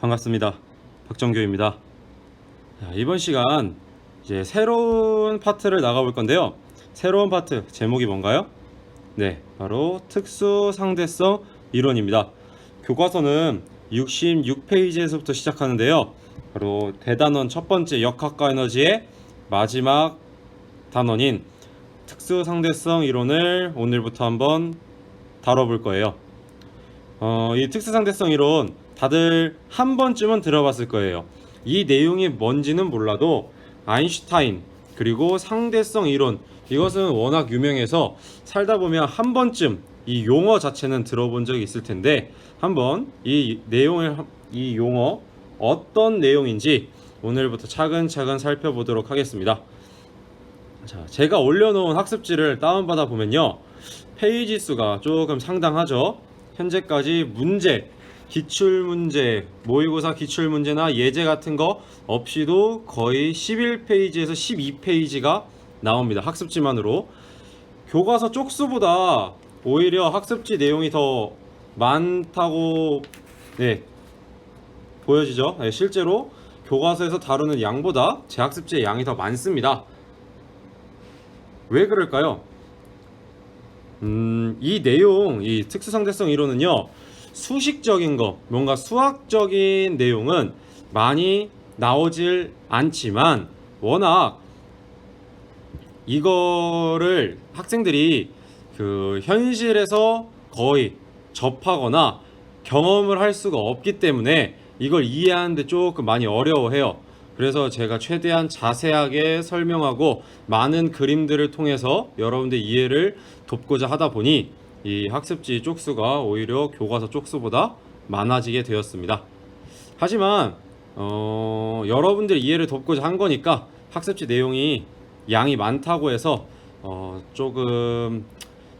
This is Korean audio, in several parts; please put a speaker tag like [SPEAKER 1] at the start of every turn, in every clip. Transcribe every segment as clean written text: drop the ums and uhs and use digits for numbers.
[SPEAKER 1] 반갑습니다. 박정교입니다. 이번 시간 이제 새로운 파트를 나가볼 건데요. 새로운 파트 제목이 뭔가요? 네, 바로 특수상대성 이론입니다. 교과서는 66페이지에서부터 시작하는데요. 바로 대단원 첫 번째 역학과 에너지의 마지막 단원인 특수상대성 이론을 오늘부터 한번 다뤄볼 거예요. 이 특수상대성 이론 다들 한 번쯤은 들어봤을 거예요. 이 내용이 뭔지는 몰라도 아인슈타인 그리고 상대성 이론, 이것은 워낙 유명해서 살다 보면 한 번쯤 이 용어 자체는 들어본 적이 있을 텐데, 한번 이 용어 어떤 내용인지 오늘부터 차근차근 살펴보도록 하겠습니다. 자, 제가 올려놓은 학습지를 다운받아 보면요, 페이지 수가 조금 상당하죠. 현재까지 문제, 기출문제, 모의고사 기출문제나 예제 같은 거 없이도 거의 11페이지에서 12페이지가 나옵니다. 학습지만으로. 교과서 쪽수보다 오히려 학습지 내용이 더 많다고 보여지죠. 실제로 교과서에서 다루는 양보다 제 학습지의 양이 더 많습니다. 왜 그럴까요? 이 내용, 이 특수상대성 이론은요, 수식적인 거, 뭔가 수학적인 내용은 많이 나오질 않지만, 워낙 이거를 학생들이 그 현실에서 거의 접하거나 경험을 할 수가 없기 때문에 이걸 이해하는데 조금 많이 어려워해요. 그래서 제가 최대한 자세하게 설명하고 많은 그림들을 통해서 여러분들 이해를 돕고자 하다 보니 이 학습지 쪽수가 오히려 교과서 쪽수보다 많아지게 되었습니다. 하지만 여러분들 이해를 돕고자 한 거니까 학습지 내용이 양이 많다고 해서 조금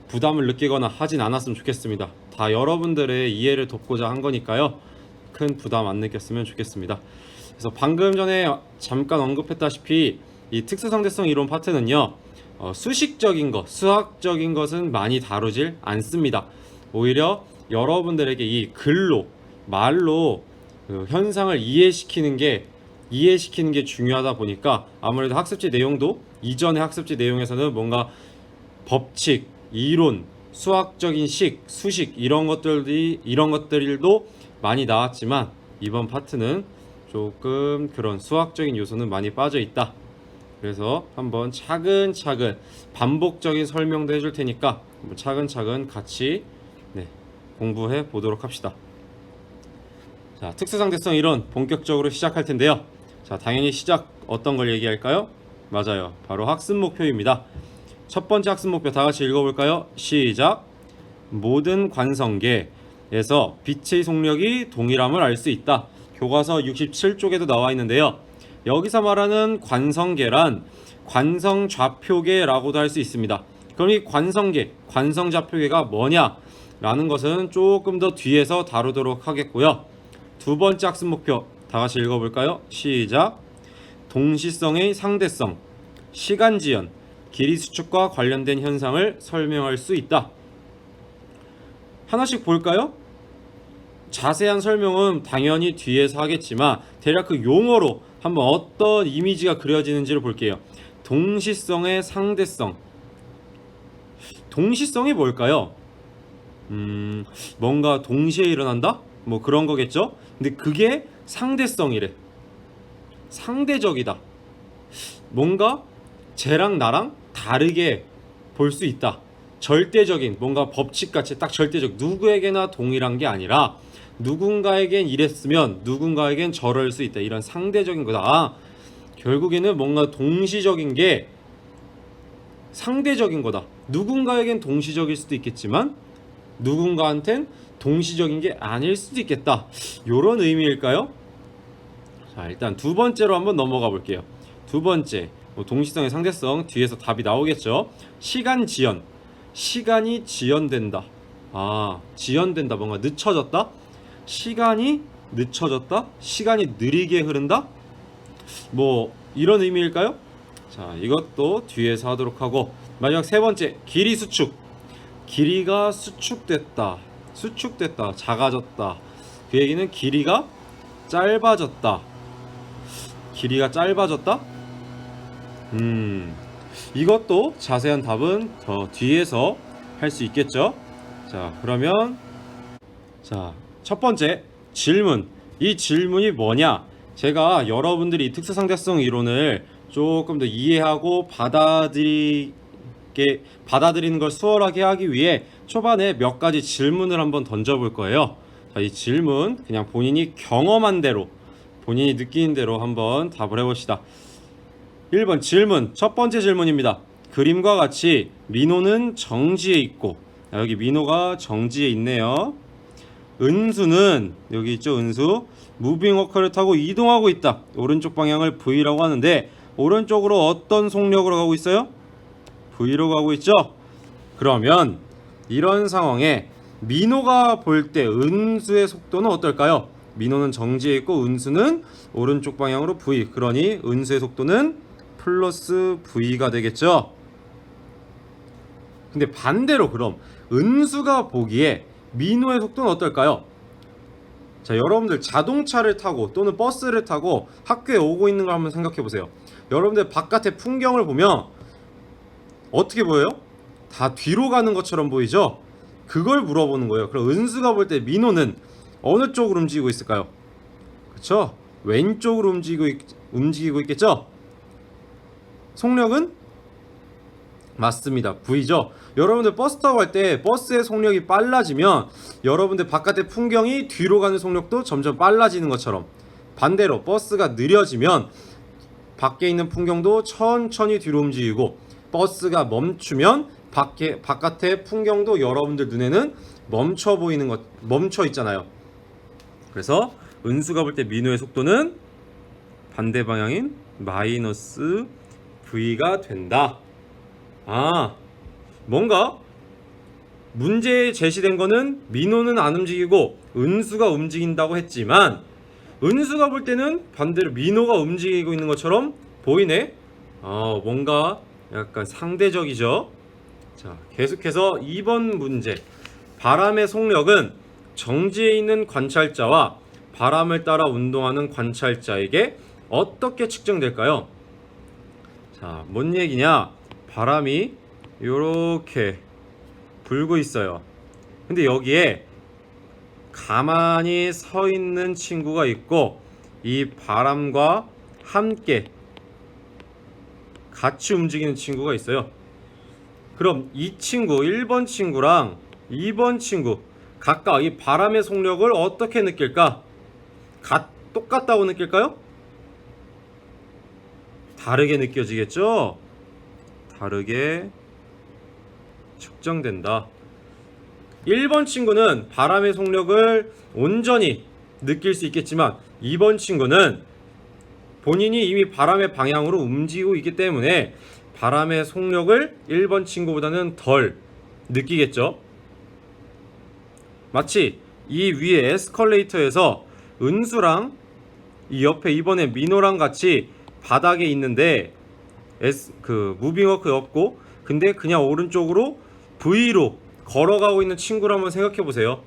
[SPEAKER 1] 부담을 느끼거나 하진 않았으면 좋겠습니다. 다 여러분들의 이해를 돕고자 한 거니까요, 큰 부담 안 느꼈으면 좋겠습니다. 그래서 방금 전에 잠깐 언급했다시피 이 특수상대성 이론 파트는요, 수식적인 것, 수학적인 것은 많이 다루질 않습니다. 오히려 여러분들에게 이 글로, 말로 그 현상을 이해시키는 게 중요하다 보니까 아무래도 학습지 내용도 이전의 학습지 내용에서는 뭔가 법칙, 이론, 수학적인 식, 수식 이런 것들도 많이 나왔지만 이번 파트는 조금 그런 수학적인 요소는 많이 빠져 있다. 그래서 한번 차근차근 반복적인 설명도 해줄 테니까 차근차근 같이 공부해 보도록 합시다. 자, 특수상대성 이론 본격적으로 시작할 텐데요. 자, 당연히 시작 어떤 걸 얘기할까요? 맞아요, 바로 학습 목표입니다. 첫 번째 학습 목표 다 같이 읽어볼까요? 시작. 모든 관성계에서 빛의 속력이 동일함을 알 수 있다. 교과서 67쪽에도 나와 있는데요. 여기서 말하는 관성계란 관성좌표계라고도 할 수 있습니다. 그럼 이 관성계, 관성좌표계가 뭐냐? 라는 것은 조금 더 뒤에서 다루도록 하겠고요. 두 번째 학습 목표 다 같이 읽어볼까요? 시작. 동시성의 상대성, 시간지연, 길이 수축과 관련된 현상을 설명할 수 있다. 하나씩 볼까요? 자세한 설명은 당연히 뒤에서 하겠지만 대략 그 용어로 한번 어떤 이미지가 그려지는지를 볼게요. 동시성의 상대성. 동시성이 뭘까요? 뭔가 동시에 일어난다? 뭐 그런 거겠죠? 근데 그게 상대성이래. 상대적이다. 뭔가 쟤랑 나랑 다르게 볼 수 있다. 절대적인 뭔가 법칙같이 딱 절대적, 누구에게나 동일한 게 아니라 누군가에겐 이랬으면 누군가에겐 저럴 수 있다. 이런 상대적인 거다. 결국에는 뭔가 동시적인 게 상대적인 거다. 누군가에겐 동시적일 수도 있겠지만 누군가한텐 동시적인 게 아닐 수도 있겠다. 이런 의미일까요? 자, 일단 두 번째로 한번 넘어가 볼게요. 두 번째, 동시성의 상대성, 뒤에서 답이 나오겠죠. 시간 지연. 시간이 지연된다. 지연된다. 뭔가 늦춰졌다. 시간이 늦춰졌다. 시간이 느리게 흐른다. 뭐 이런 의미일까요? 자, 이것도 뒤에서 하도록 하고, 마지막 세 번째, 길이 수축. 길이가 수축됐다. 작아졌다. 그 얘기는 길이가 짧아졌다. 길이가 짧아졌다? 이것도 자세한 답은 더 뒤에서 할 수 있겠죠? 자, 그러면 자, 첫 번째 질문. 이 질문이 뭐냐? 제가 여러분들이 특수상대성 이론을 조금 더 이해하고 받아들이는 걸 수월하게 하기 위해 초반에 몇 가지 질문을 한번 던져볼 거예요. 자, 이 질문 그냥 본인이 경험한 대로, 본인이 느끼는 대로 한번 답을 해봅시다. 1번 질문, 첫 번째 질문입니다. 그림과 같이 민호는 정지에 있고, 여기 민호가 정지에 있네요. 은수는 여기 있죠. 은수 무빙 워커를 타고 이동하고 있다. 오른쪽 방향을 V라고 하는데 오른쪽으로 어떤 속력으로 가고 있어요? V로 가고 있죠. 그러면 이런 상황에 민호가 볼 때 은수의 속도는 어떨까요? 민호는 정지에 있고 은수는 오른쪽 방향으로 V. 그러니 은수의 속도는 플러스 V가 되겠죠. 근데 반대로 그럼 은수가 보기에 민호의 속도는 어떨까요? 자, 여러분들 자동차를 타고 또는 버스를 타고 학교에 오고 있는 걸 한번 생각해 보세요. 여러분들 바깥의 풍경을 보면 어떻게 보여요? 다 뒤로 가는 것처럼 보이죠? 그걸 물어보는 거예요. 그럼 은수가 볼 때 민호는 어느 쪽으로 움직이고 있을까요? 그쵸? 왼쪽으로 움직이고 있겠죠? 속력은? 맞습니다. V죠. 여러분들 버스 타고 갈 때 버스의 속력이 빨라지면 여러분들 바깥의 풍경이 뒤로 가는 속력도 점점 빨라지는 것처럼, 반대로 버스가 느려지면 밖에 있는 풍경도 천천히 뒤로 움직이고, 버스가 멈추면 바깥의 풍경도 여러분들 눈에는 멈춰 있잖아요. 그래서 은수가 볼 때 민호의 속도는 반대 방향인 마이너스 V가 된다. 뭔가 문제에 제시된 거는 민호는 안 움직이고 은수가 움직인다고 했지만, 은수가 볼 때는 반대로 민호가 움직이고 있는 것처럼 보이네. 뭔가 약간 상대적이죠. 자, 계속해서 2번 문제. 바람의 속력은 정지해 있는 관찰자와 바람을 따라 운동하는 관찰자에게 어떻게 측정될까요? 자, 뭔 얘기냐? 바람이 요렇게 불고 있어요. 근데 여기에 가만히 서 있는 친구가 있고, 이 바람과 함께 같이 움직이는 친구가 있어요. 그럼 이 친구, 1번 친구랑 2번 친구 각각 이 바람의 속력을 어떻게 느낄까? 똑같다고 느낄까요? 다르게 느껴지겠죠? 다르게 측정된다. 1번 친구는 바람의 속력을 온전히 느낄 수 있겠지만 2번 친구는 본인이 이미 바람의 방향으로 움직이고 있기 때문에 바람의 속력을 1번 친구보다는 덜 느끼겠죠. 마치 이 위에 에스컬레이터에서 은수랑 이 옆에 이번에 민호랑 같이 바닥에 있는데 무빙워크 없고, 근데 그냥 오른쪽으로 V로 걸어가고 있는 친구를 한번 생각해 보세요.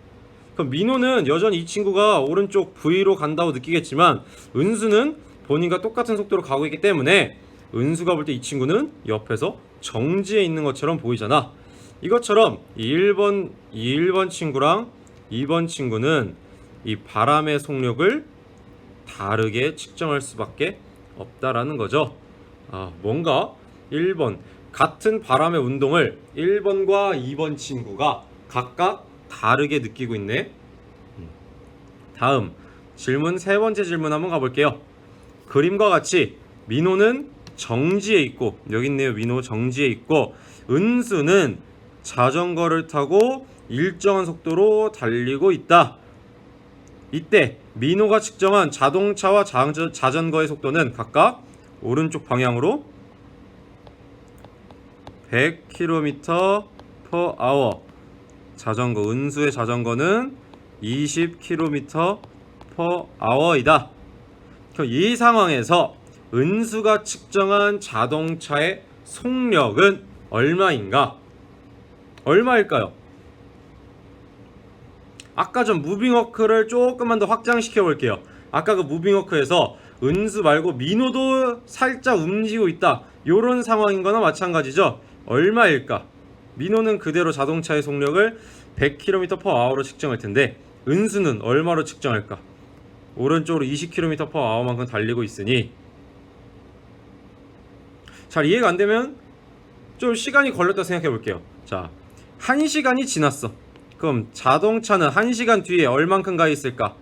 [SPEAKER 1] 그럼 민호는 여전히 이 친구가 오른쪽 V로 간다고 느끼겠지만 은수는 본인과 똑같은 속도로 가고 있기 때문에 은수가 볼 때 이 친구는 옆에서 정지해 있는 것처럼 보이잖아. 이것처럼 이 1번 친구랑 2번 친구는 이 바람의 속력을 다르게 측정할 수밖에 없다라는 거죠. 뭔가 1번 같은 바람의 운동을 1번과 2번 친구가 각각 다르게 느끼고 있네. 다음 질문, 세 번째 질문 한번 가볼게요. 그림과 같이 민호는 정지해 있고, 여기 있네요. 민호 정지해 있고, 은수는 자전거를 타고 일정한 속도로 달리고 있다. 이때 민호가 측정한 자동차와 자전거의 속도는 각각 오른쪽 방향으로 100km/h, 자전거 은수의 자전거는 20km/h이다. 이 상황에서 은수가 측정한 자동차의 속력은 얼마인가? 얼마일까요? 아까 전 무빙워크를 조금만 더 확장시켜 볼게요. 아까 그 무빙워크에서 은수 말고 민호도 살짝 움직이고 있다, 요런 상황인 거나 마찬가지죠. 얼마일까? 민호는 그대로 자동차의 속력을 100km/h로 측정할 텐데 은수는 얼마로 측정할까? 오른쪽으로 20km/h만큼 달리고 있으니, 잘 이해가 안 되면 좀 시간이 걸렸다 생각해 볼게요. 자, 1시간이 지났어. 그럼 자동차는 1시간 뒤에 얼만큼 가 있을까?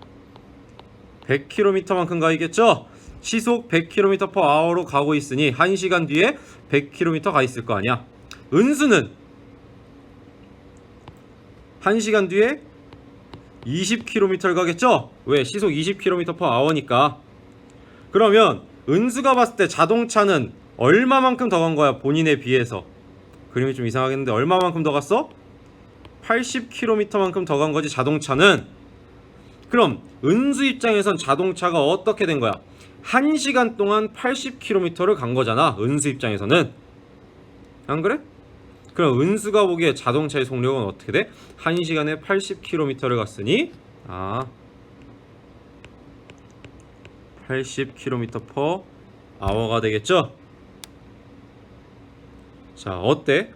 [SPEAKER 1] 100km만큼 가 있겠죠? 시속 100km/h로 가고 있으니 1시간 뒤에 100km 가 있을 거 아니야. 은수는 1시간 뒤에 20km를 가겠죠? 왜? 시속 20km/h니까. 그러면 은수가 봤을 때 자동차는 얼마만큼 더 간 거야, 본인에 비해서? 그림이 좀 이상하겠는데 얼마만큼 더 갔어? 80km만큼 더 간 거지, 자동차는. 그럼 은수 입장에선 자동차가 어떻게 된 거야? 1시간 동안 80km를 간 거잖아, 은수 입장에서는. 안 그래? 그럼 은수가 보기에 자동차의 속력은 어떻게 돼? 1시간에 80km를 갔으니 80km/h가 되겠죠? 자, 어때?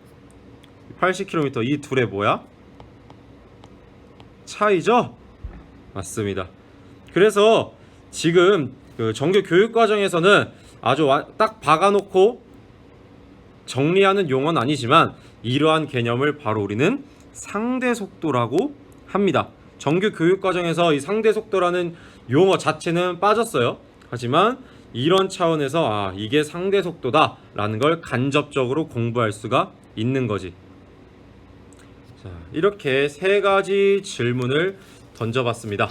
[SPEAKER 1] 80km, 이 둘의 뭐야? 차이죠? 맞습니다. 그래서 지금 그 정규 교육 과정에서는 아주 딱 박아놓고 정리하는 용어는 아니지만 이러한 개념을 바로 우리는 상대 속도라고 합니다. 정규 교육 과정에서 이 상대 속도라는 용어 자체는 빠졌어요. 하지만 이런 차원에서 이게 상대 속도다 라는 걸 간접적으로 공부할 수가 있는 거지. 자, 이렇게 세 가지 질문을 던져봤습니다.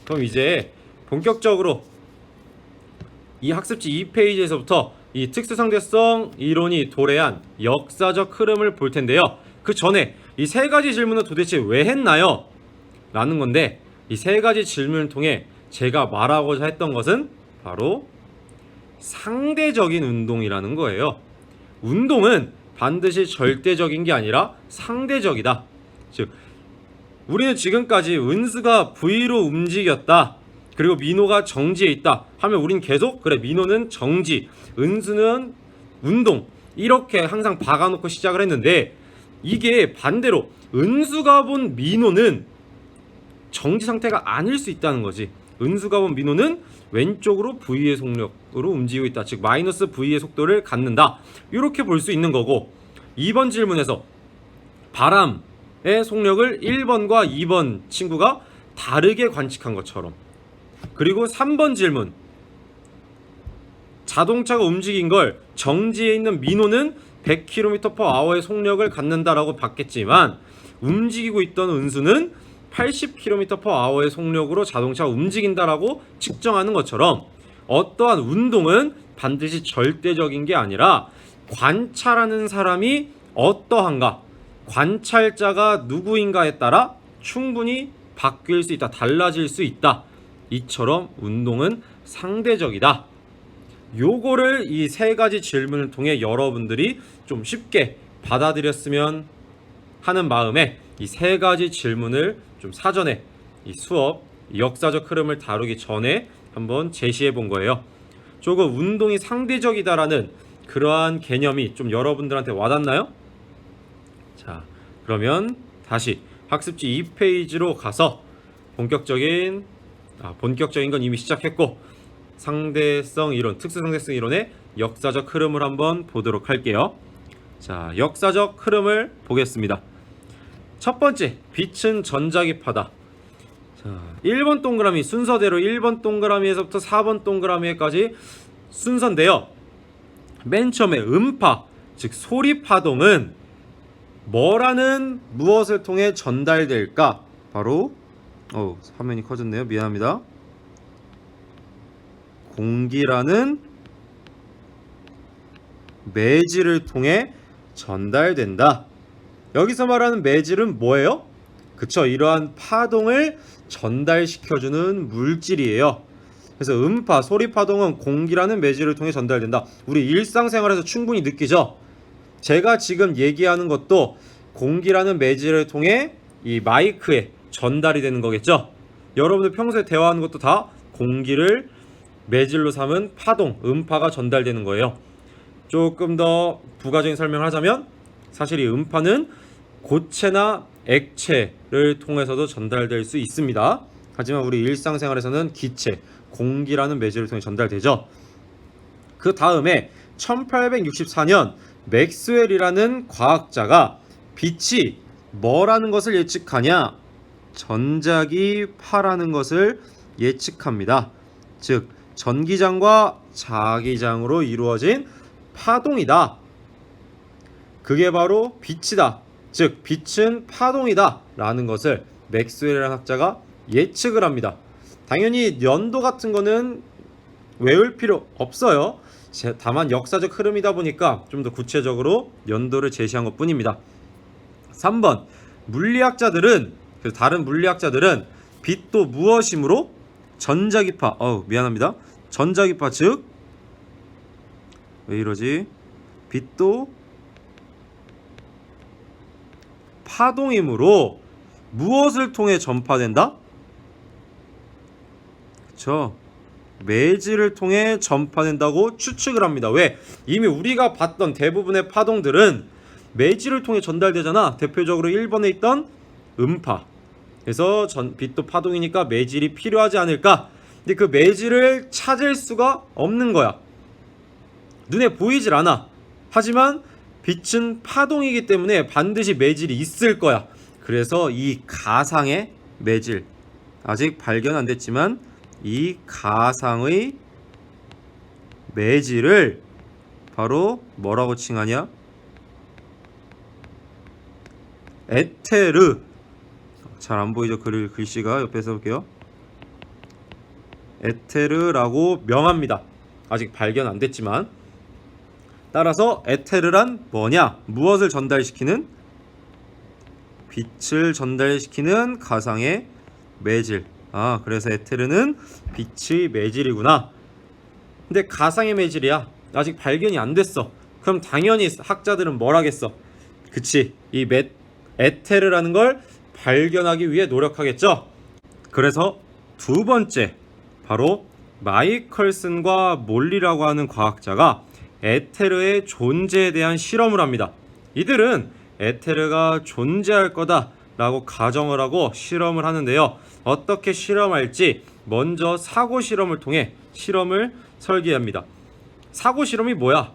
[SPEAKER 1] 그럼 이제 본격적으로 이 학습지 2페이지에서부터 이 특수상대성 이론이 도래한 역사적 흐름을 볼 텐데요. 그 전에 이 세 가지 질문을 도대체 왜 했나요? 라는 건데, 이 세 가지 질문을 통해 제가 말하고자 했던 것은 바로 상대적인 운동이라는 거예요. 운동은 반드시 절대적인 게 아니라 상대적이다. 즉, 우리는 지금까지 은수가 V로 움직였다, 그리고 민호가 정지에 있다 하면 우린 계속 그래, 민호는 정지, 은수는 운동, 이렇게 항상 박아놓고 시작을 했는데, 이게 반대로 은수가 본 민호는 정지 상태가 아닐 수 있다는 거지. 은수가 본 민호는 왼쪽으로 V의 속력으로 움직이고 있다, 즉 마이너스 V의 속도를 갖는다, 이렇게 볼 수 있는 거고, 2번 질문에서 바람의 속력을 1번과 2번 친구가 다르게 관측한 것처럼, 그리고 3번 질문, 자동차가 움직인 걸 정지에 있는 민호는 100km/h의 속력을 갖는다라고 봤겠지만 움직이고 있던 은수는 80km/h의 속력으로 자동차가 움직인다라고 측정하는 것처럼, 어떠한 운동은 반드시 절대적인 게 아니라 관찰하는 사람이 어떠한가, 관찰자가 누구인가에 따라 충분히 바뀔 수 있다, 달라질 수 있다. 이처럼 운동은 상대적이다. 요거를 이 세 가지 질문을 통해 여러분들이 좀 쉽게 받아들였으면 하는 마음에 이 세 가지 질문을 좀 사전에 이 수업 역사적 흐름을 다루기 전에 한번 제시해 본 거예요. 조금 운동이 상대적이다라는 그러한 개념이 좀 여러분들한테 와닿나요? 자, 그러면 다시 학습지 2페이지로 가서 본격적인 건 이미 시작했고, 상대성 이론, 특수상대성 이론의 역사적 흐름을 한번 보도록 할게요. 자, 역사적 흐름을 보겠습니다. 첫 번째, 빛은 전자기파다. 자, 1번 동그라미 순서대로 1번 동그라미에서부터 4번 동그라미까지 순서인데요. 맨 처음에 음파, 즉 소리파동은 무엇을 통해 전달될까? 바로 화면이 커졌네요. 미안합니다. 공기라는 매질을 통해 전달된다. 여기서 말하는 매질은 뭐예요? 그쵸, 이러한 파동을 전달시켜주는 물질이에요. 그래서 음파, 소리파동은 공기라는 매질을 통해 전달된다. 우리 일상생활에서 충분히 느끼죠? 제가 지금 얘기하는 것도 공기라는 매질을 통해 이 마이크에 전달이 되는 거겠죠? 여러분들 평소에 대화하는 것도 다 공기를 매질로 삼은 파동, 음파가 전달되는 거예요. 조금 더 부가적인 설명을 하자면 사실 이 음파는 고체나 액체를 통해서도 전달될 수 있습니다. 하지만 우리 일상생활에서는 기체, 공기라는 매질을 통해 전달되죠. 그 다음에 1864년 맥스웰이라는 과학자가 빛이 뭐라는 것을 예측하냐? 전자기 파라는 것을 예측합니다. 즉 전기장과 자기장으로 이루어진 파동이다. 그게 바로 빛이다. 즉 빛은 파동이다 라는 것을 맥스웰이라는 학자가 예측을 합니다. 당연히 연도 같은 거는 외울 필요 없어요. 다만 역사적 흐름이다 보니까 좀 더 구체적으로 연도를 제시한 것 뿐입니다. 3번 물리학자들은, 다른 물리학자들은 빛도 무엇이므로? 전자기파, 미안합니다. 전자기파, 즉 왜 이러지? 빛도 파동이므로 무엇을 통해 전파된다? 그쵸, 매질을 통해 전파된다고 추측을 합니다. 왜? 이미 우리가 봤던 대부분의 파동들은 매질을 통해 전달되잖아. 대표적으로 1번에 있던 음파. 그래서 빛도 파동이니까 매질이 필요하지 않을까? 근데 그 매질을 찾을 수가 없는 거야. 눈에 보이질 않아. 하지만 빛은 파동이기 때문에 반드시 매질이 있을 거야. 그래서 이 가상의 매질, 아직 발견 안 됐지만 이 가상의 매질을 바로 뭐라고 칭하냐? 에테르. 잘 안 보이죠? 글씨가 옆에서 볼게요. 에테르라고 명합니다. 아직 발견 안 됐지만. 따라서 에테르란 뭐냐? 무엇을 전달시키는? 빛을 전달시키는 가상의 매질. 그래서 에테르는 빛의 매질이구나. 근데 가상의 매질이야. 아직 발견이 안 됐어. 그럼 당연히 학자들은 뭘 하겠어? 그치, 이 에테르라는 걸 발견하기 위해 노력하겠죠. 그래서 두 번째, 바로 마이컬슨과 몰리라고 하는 과학자가 에테르의 존재에 대한 실험을 합니다. 이들은 에테르가 존재할 거다 라고 가정을 하고 실험을 하는데요. 어떻게 실험할지 먼저 사고 실험을 통해 실험을 설계합니다. 사고 실험이 뭐야?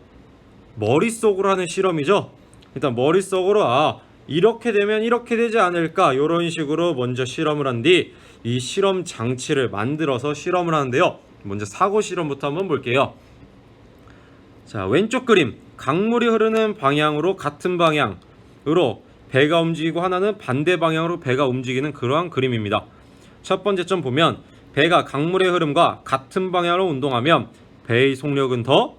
[SPEAKER 1] 머릿속으로 하는 실험이죠. 일단 머릿속으로 이렇게 되면 이렇게 되지 않을까, 이런 식으로 먼저 실험을 한 뒤 이 실험 장치를 만들어서 실험을 하는데요. 먼저 사고 실험부터 한번 볼게요. 자, 왼쪽 그림, 강물이 흐르는 방향으로 같은 방향으로 배가 움직이고 하나는 반대 방향으로 배가 움직이는 그러한 그림입니다. 첫 번째 점 보면 배가 강물의 흐름과 같은 방향으로 운동하면 배의 속력은 더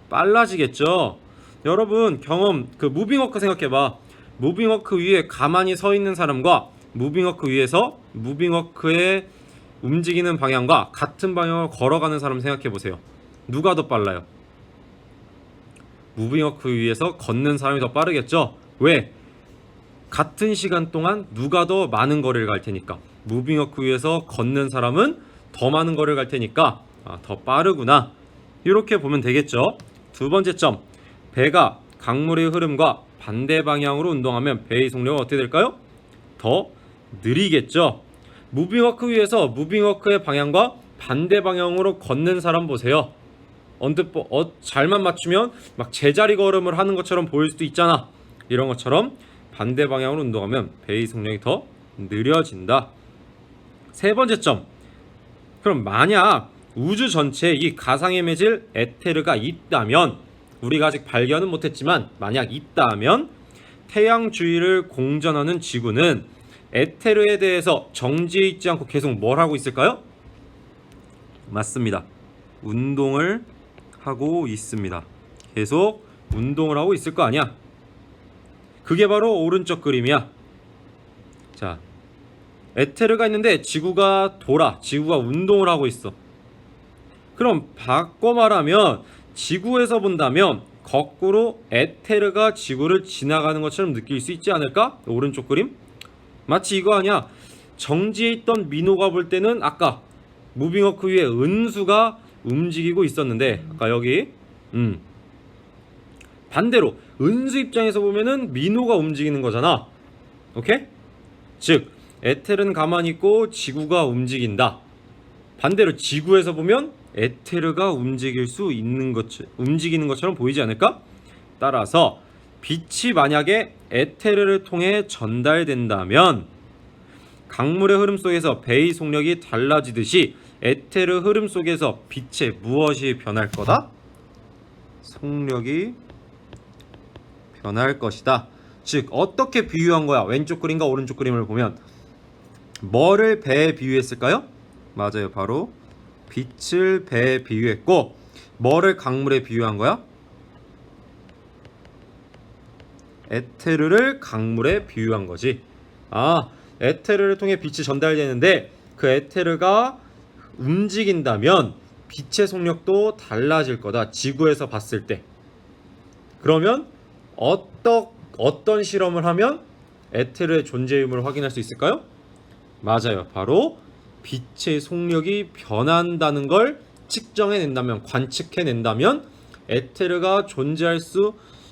[SPEAKER 1] 빨라지겠죠. 여러분 경험, 무빙워크 생각해봐. 무빙워크 위에 가만히 서 있는 사람과 무빙워크 위에서 무빙워크의 움직이는 방향과 같은 방향으로 걸어가는 사람 생각해보세요. 누가 더 빨라요? 무빙워크 위에서 걷는 사람이 더 빠르겠죠. 왜? 같은 시간 동안 누가 더 많은 거리를 갈 테니까. 무빙워크 위에서 걷는 사람은 더 많은 거리를 갈 테니까 더 빠르구나, 이렇게 보면 되겠죠. 두 번째 점, 배가 강물의 흐름과 반대 방향으로 운동하면 배의 속력은 어떻게 될까요? 더 느리겠죠. 무빙워크 위에서 무빙워크의 방향과 반대 방향으로 걷는 사람 보세요. 언뜻 잘만 맞추면 막 제자리 걸음을 하는 것처럼 보일 수도 있잖아. 이런 것처럼 반대 방향으로 운동하면 배의 속력이 더 느려진다. 세 번째 점, 그럼 만약 우주 전체에 이 가상의 매질 에테르가 있다면, 우리가 아직 발견은 못했지만 만약 있다면 태양 주위를 공전하는 지구는 에테르에 대해서 정지해 있지 않고 계속 뭘 하고 있을까요? 맞습니다. 운동을 하고 있습니다. 계속 운동을 하고 있을 거 아니야. 그게 바로 오른쪽 그림이야. 자, 에테르가 있는데 지구가 지구가 운동을 하고 있어. 그럼 바꿔 말하면 지구에서 본다면 거꾸로 에테르가 지구를 지나가는 것처럼 느낄 수 있지 않을까? 오른쪽 그림? 마치 이거 아니야. 정지해 있던 민호가 볼 때는 아까 무빙어크 위에 은수가 움직이고 있었는데 아까 여기 반대로 은수 입장에서 보면은 민호가 움직이는 거잖아. 오케이? 즉 에텔은 가만히 있고 지구가 움직인다. 반대로 지구에서 보면 에테르가 움직이는 것처럼 보이지 않을까? 따라서 빛이 만약에 에테르를 통해 전달된다면 강물의 흐름 속에서 배의 속력이 달라지듯이 에테르 흐름 속에서 빛의 무엇이 변할 거다? 속력이 변할 것이다. 즉 어떻게 비유한 거야? 왼쪽 그림과 오른쪽 그림을 보면 뭐를 배에 비유했을까요? 맞아요. 바로 빛을 배에 비유했고 뭐를 강물에 비유한 거야? 에테르를 강물에 비유한 거지. 에테르를 통해 빛이 전달되는데 그 에테르가 움직인다면 빛의 속력도 달라질 거다. 지구에서 봤을 때. 그러면 어떤 실험을 하면 에테르의 존재 의무를 확인할 수 있을까요? 맞아요. 바로 빛의 속력이 변한다는 걸 측정해낸다면, 관측해낸다면 에테르가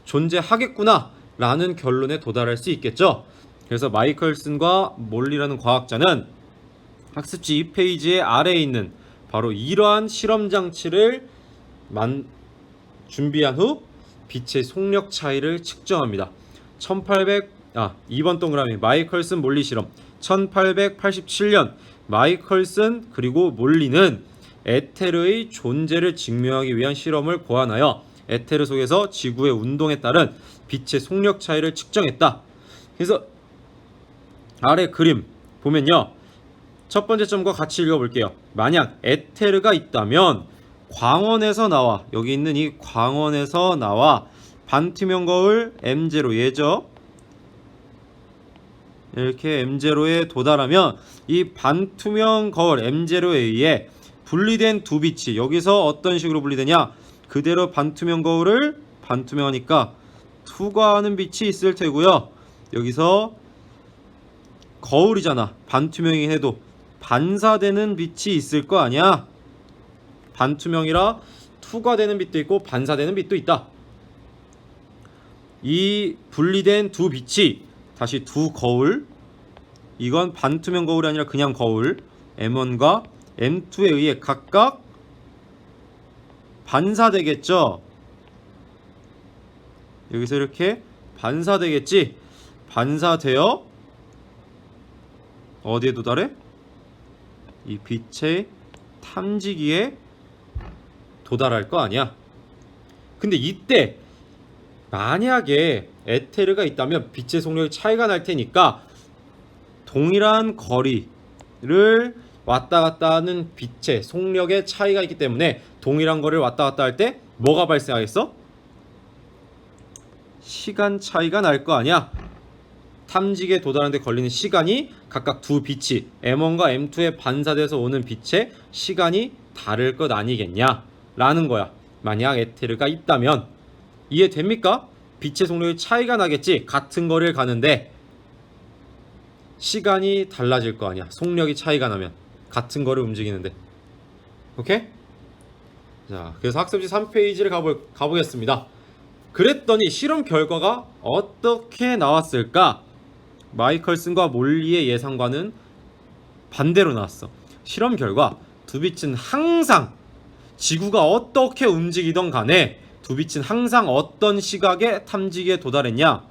[SPEAKER 1] 존재하겠구나 라는 결론에 도달할 수 있겠죠. 그래서 마이클슨과 몰리라는 과학자는 학습지 2페이지의 아래에 있는 바로 이러한 실험 장치를 준비한 후 빛의 속력 차이를 측정합니다. 2번 동그라미 마이클슨 몰리 실험 1887년 마이클슨 그리고 몰리는 에테르의 존재를 증명하기 위한 실험을 고안하여 에테르 속에서 지구의 운동에 따른 빛의 속력 차이를 측정했다. 그래서 아래 그림 보면요. 첫 번째 점과 같이 읽어볼게요. 만약 에테르가 있다면 광원에서 나와, 여기 있는 이 광원에서 나와 반투명 거울 M0 예죠. 이렇게 M0에 도달하면 이 반투명 거울 M0에 의해 분리된 두 빛이 여기서 어떤 식으로 분리되냐? 그대로 반투명 거울을 반투명하니까 투과하는 빛이 있을 테고요. 여기서 거울이잖아. 반투명이 해도 반사되는 빛이 있을 거 아니야. 반투명이라 투과되는 빛도 있고 반사되는 빛도 있다. 이 분리된 두 빛이 다시 두 거울, 이건 반투명 거울이 아니라 그냥 거울 M1과 M2에 의해 각각 반사되겠죠. 여기서 이렇게 반사되겠지. 반사되어 어디에 도달해? 이 빛의 탐지기에 도달할 거 아니야. 근데 이때 만약에 에테르가 있다면 빛의 속력이 차이가 날 테니까 동일한 거리를 왔다 갔다 하는 빛의 속력의 차이가 있기 때문에 동일한 거리를 왔다 갔다 할 때 뭐가 발생하겠어? 시간 차이가 날 거 아니야. 탐지기에 도달하는 데 걸리는 시간이 각각 두 빛이 M1과 M2에 반사돼서 오는 빛의 시간이 다를 것 아니겠냐 라는 거야. 만약 에테르가 있다면 이해됩니까? 빛의 속력이 차이가 나겠지. 같은 거리를 가는데 시간이 달라질 거 아니야. 속력이 차이가 나면 같은 거리를 움직이는데. 오케이? 자, 그래서 학습지 3페이지를 가보겠습니다. 그랬더니 실험 결과가 어떻게 나왔을까? 마이클슨과 몰리의 예상과는 반대로 나왔어. 실험 결과 두 빛은 항상 지구가 어떻게 움직이던 간에 두 빛은 항상 어떤 시각에 탐지기에 도달했냐?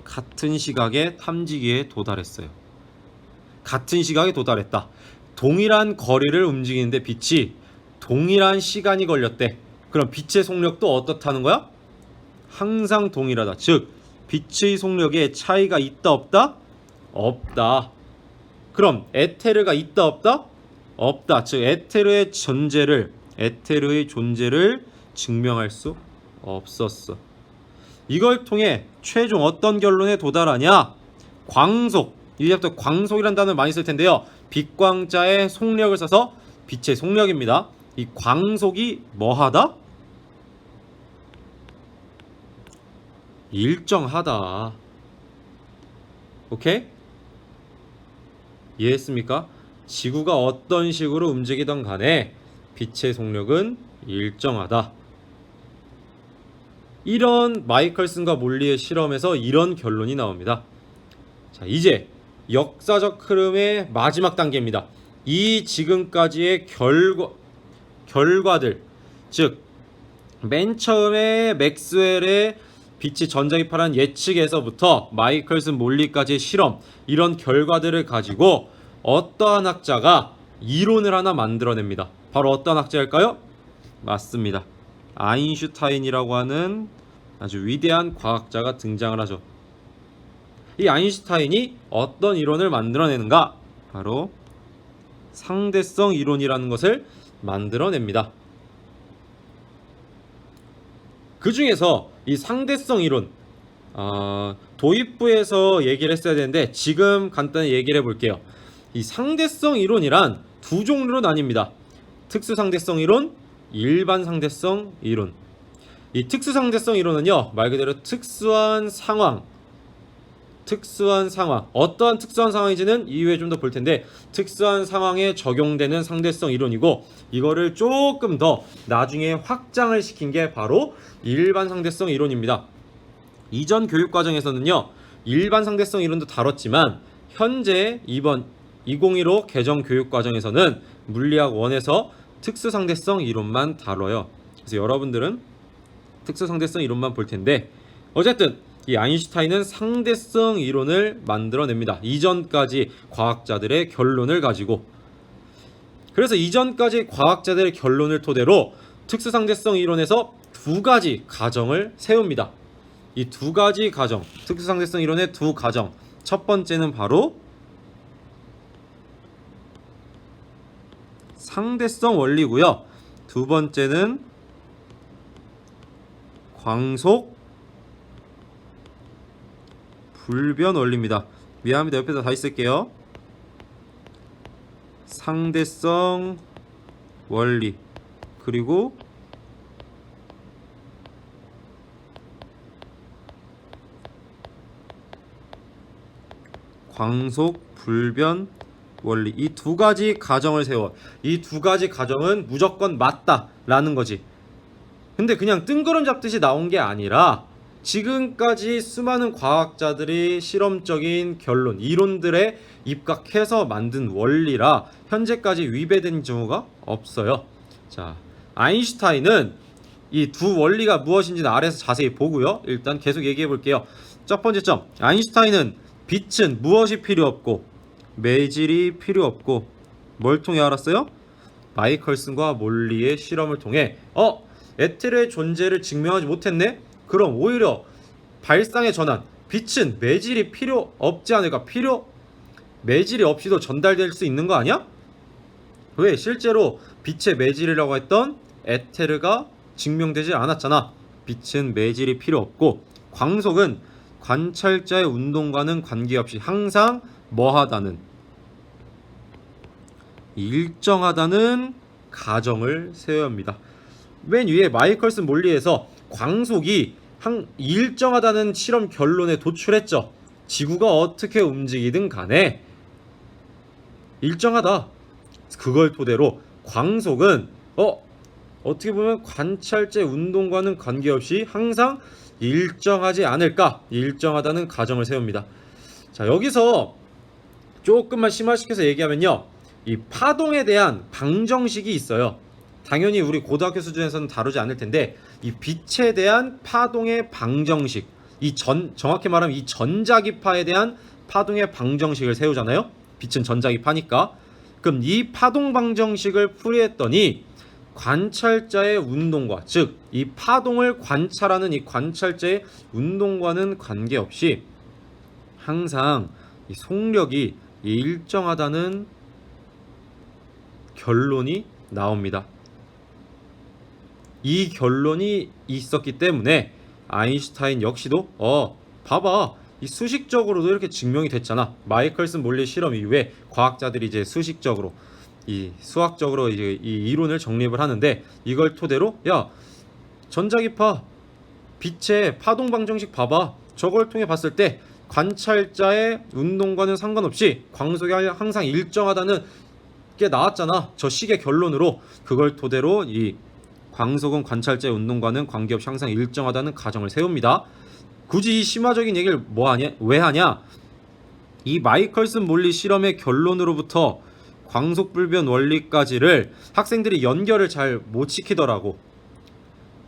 [SPEAKER 1] 같은 시각에 탐지기에 도달했어요. 같은 시각에 도달했다. 동일한 거리를 움직이는데 빛이 동일한 시간이 걸렸대. 그럼 빛의 속력도 어떻다는 거야? 항상 동일하다. 즉 빛의 속력에 차이가 있다 없다? 없다. 그럼 에테르가 있다 없다? 없다. 즉 에테르의 존재를 증명할 수 없었어. 이걸 통해 최종 어떤 결론에 도달하냐? 광속. 이제부터 광속이라는 단어를 많이 쓸 텐데요. 빛광자의 속력을 써서 빛의 속력입니다. 이 광속이 뭐하다? 일정하다. 오케이? 이해했습니까? 지구가 어떤 식으로 움직이던 간에 빛의 속력은 일정하다. 이런 마이컬슨과 몰리의 실험에서 이런 결론이 나옵니다. 자, 이제 역사적 흐름의 마지막 단계입니다. 이 지금까지의 결과들, 즉 맨 처음에 맥스웰의 빛이 전자기파라는 예측에서부터 마이컬슨 몰리까지의 실험, 이런 결과들을 가지고 어떠한 학자가 이론을 하나 만들어냅니다. 바로 어떤 학자일까요? 맞습니다. 아인슈타인이라고 하는 아주 위대한 과학자가 등장을 하죠. 이 아인슈타인이 어떤 이론을 만들어내는가? 바로 상대성 이론이라는 것을 만들어냅니다. 그 중에서 이 상대성 이론, 도입부에서 얘기를 했어야 되는데 지금 간단히 얘기를 해볼게요. 이 상대성 이론이란 두 종류로 나뉩니다. 특수상대성 이론, 일반 상대성 이론. 이 특수상대성 이론은요, 말 그대로 특수한 상황, 어떠한 특수한 상황인지는 이후에 좀 더 볼 텐데, 특수한 상황에 적용되는 상대성 이론이고, 이거를 조금 더 나중에 확장을 시킨 게 바로 일반 상대성 이론입니다. 이전 교육 과정에서는요, 일반 상대성 이론도 다뤘지만 현재 이번 2015 개정 교육 과정에서는 물리학 1에서 특수상대성 이론만 다뤄요. 그래서 여러분들은 특수상대성 이론만 볼 텐데, 어쨌든 이 아인슈타인은 상대성 이론을 만들어냅니다. 이전까지 과학자들의 결론을 가지고. 그래서 이전까지 과학자들의 결론을 토대로 특수상대성 이론에서 두 가지 가정을 세웁니다. 이 두 가지 가정, 특수상대성 이론의 두 가정. 첫 번째는 바로 상대성 원리고요. 두 번째는 광속 불변 원리입니다. 미안합니다. 옆에다 다시 쓸게요. 상대성 원리, 그리고 광속 불변 원리. 이 두 가지 가정을 세워. 이 두 가지 가정은 무조건 맞다라는 거지. 근데 그냥 뜬구름 잡듯이 나온 게 아니라 지금까지 수많은 과학자들이 실험적인 결론, 이론들에 입각해서 만든 원리라 현재까지 위배된 경우가 없어요. 자, 아인슈타인은 이 두 원리가 무엇인지는 아래에서 자세히 보고요. 일단 계속 얘기해 볼게요. 첫 번째 점, 아인슈타인은 빛은 무엇이 필요 없고 매질이 필요 없고 뭘 통해 알았어요? 마이컬슨과 몰리의 실험을 통해 에테르의 존재를 증명하지 못했네? 그럼 오히려 발상의 전환, 빛은 매질이 필요 없지 않을까? 매질이 없이도 전달될 수 있는 거 아니야? 왜? 실제로 빛의 매질이라고 했던 에테르가 증명되지 않았잖아. 빛은 매질이 필요 없고, 광속은 관찰자의 운동과는 관계없이 항상 뭐하다는, 일정하다는 가정을 세워야 합니다. 맨 위에 마이컬슨 몰리에서 광속이 일정하다는 실험 결론에 도출했죠. 지구가 어떻게 움직이든 간에 일정하다. 그걸 토대로 광속은 어떻게 보면 관찰자의 운동과는 관계없이 항상 일정하지 않을까? 일정하다는 가정을 세웁니다. 자, 여기서 조금만 심화시켜서 얘기하면요, 이 파동에 대한 방정식이 있어요. 당연히 우리 고등학교 수준에서는 다루지 않을 텐데, 이 빛에 대한 파동의 방정식, 정확히 말하면 이 전자기파에 대한 파동의 방정식을 세우잖아요. 빛은 전자기파니까. 그럼 이 파동 방정식을 풀이했더니 관찰자의 운동과, 즉 이 파동을 관찰하는 이 관찰자의 운동과는 관계없이 항상 이 속력이 일정하다는 결론이 나옵니다. 이 결론이 있었기 때문에 아인슈타인 역시도 봐봐, 이 수식적으로도 이렇게 증명이 됐잖아. 마이컬슨 몰리 실험 이후에 과학자들이 이제 수식적으로, 이 수학적으로 이제 이 이론을 정립을 하는데, 이걸 토대로 야, 전자기파 빛의 파동 방정식 봐봐, 저걸 통해 봤을 때 관찰자의 운동과는 상관없이 광속이 항상 일정하다는 게 나왔잖아. 저 식의 결론으로. 그걸 토대로 이 광속은 관찰자의 운동과는 관계없이 항상 일정하다는 가정을 세웁니다. 굳이 이 심화적인 얘기를 왜 하냐? 이 마이컬슨 몰리 실험의 결론으로부터 광속 불변 원리까지를 학생들이 연결을 잘 못 시키더라고.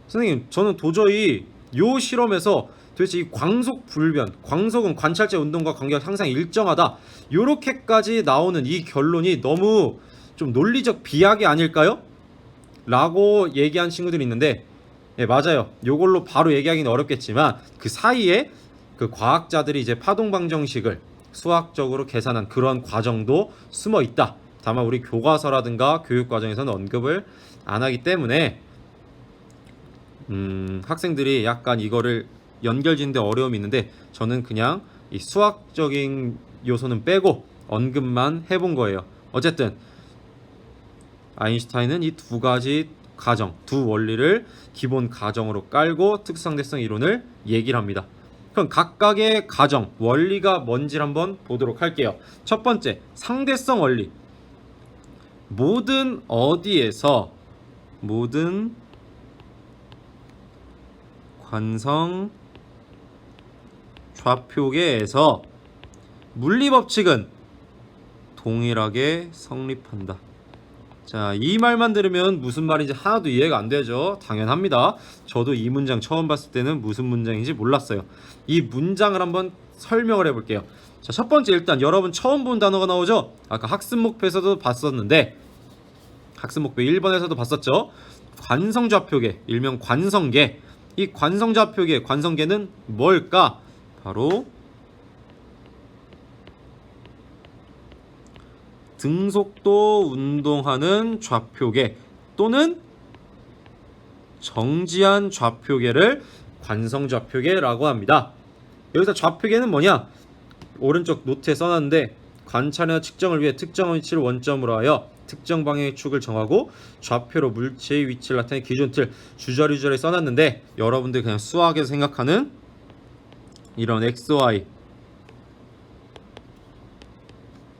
[SPEAKER 1] 선생님, 저는 도저히 요 실험에서 도대체 이 광속 불변, 광속은 관찰자 운동과 관계가 항상 일정하다, 요렇게까지 나오는 이 결론이 너무 좀 논리적 비약이 아닐까요? 라고 얘기한 친구들이 있는데, 예, 맞아요. 요걸로 바로 얘기하기는 어렵겠지만 그 사이에 그 과학자들이 이제 파동 방정식을 수학적으로 계산한 그런 과정도 숨어 있다. 다만 우리 교과서라든가 교육 과정에서는 언급을 안 하기 때문에 학생들이 약간 이거를 연결짓는데 어려움이 있는데, 저는 그냥 이 수학적인 요소는 빼고 언급만 해본 거예요. 어쨌든 아인슈타인은 이 두 가지 가정, 두 원리를 기본 가정으로 깔고 특수상대성 이론을 얘기를 합니다. 그럼 각각의 가정, 원리가 뭔지를 한번 보도록 할게요. 첫 번째, 상대성 원리. 모든 관성 좌표계에서 물리법칙은 동일하게 성립한다. 자, 이 말만 들으면 무슨 말인지 하나도 이해가 안 되죠. 당연합니다. 저도 이 문장 처음 봤을 때는 무슨 문장인지 몰랐어요. 이 문장을 한번 설명을 해볼게요. 자, 첫 번째, 일단 여러분 처음 본 단어가 나오죠? 아까 학습목표에서도 봤었는데, 학습목표 1번에서도 봤었죠? 관성좌표계, 일명 관성계. 이 관성좌표계, 관성계는 뭘까? 바로 등속도 운동하는 좌표계 또는 정지한 좌표계를 관성좌표계라고 합니다. 여기서 좌표계는 뭐냐? 오른쪽 노트에 써놨는데, 관찰이나 측정을 위해 특정 위치를 원점으로 하여 특정 방향의 축을 정하고 좌표로 물체의 위치를 나타내는 기준틀, 주저리주저리 써놨는데, 여러분들 그냥 수학에서 생각하는 이런 XY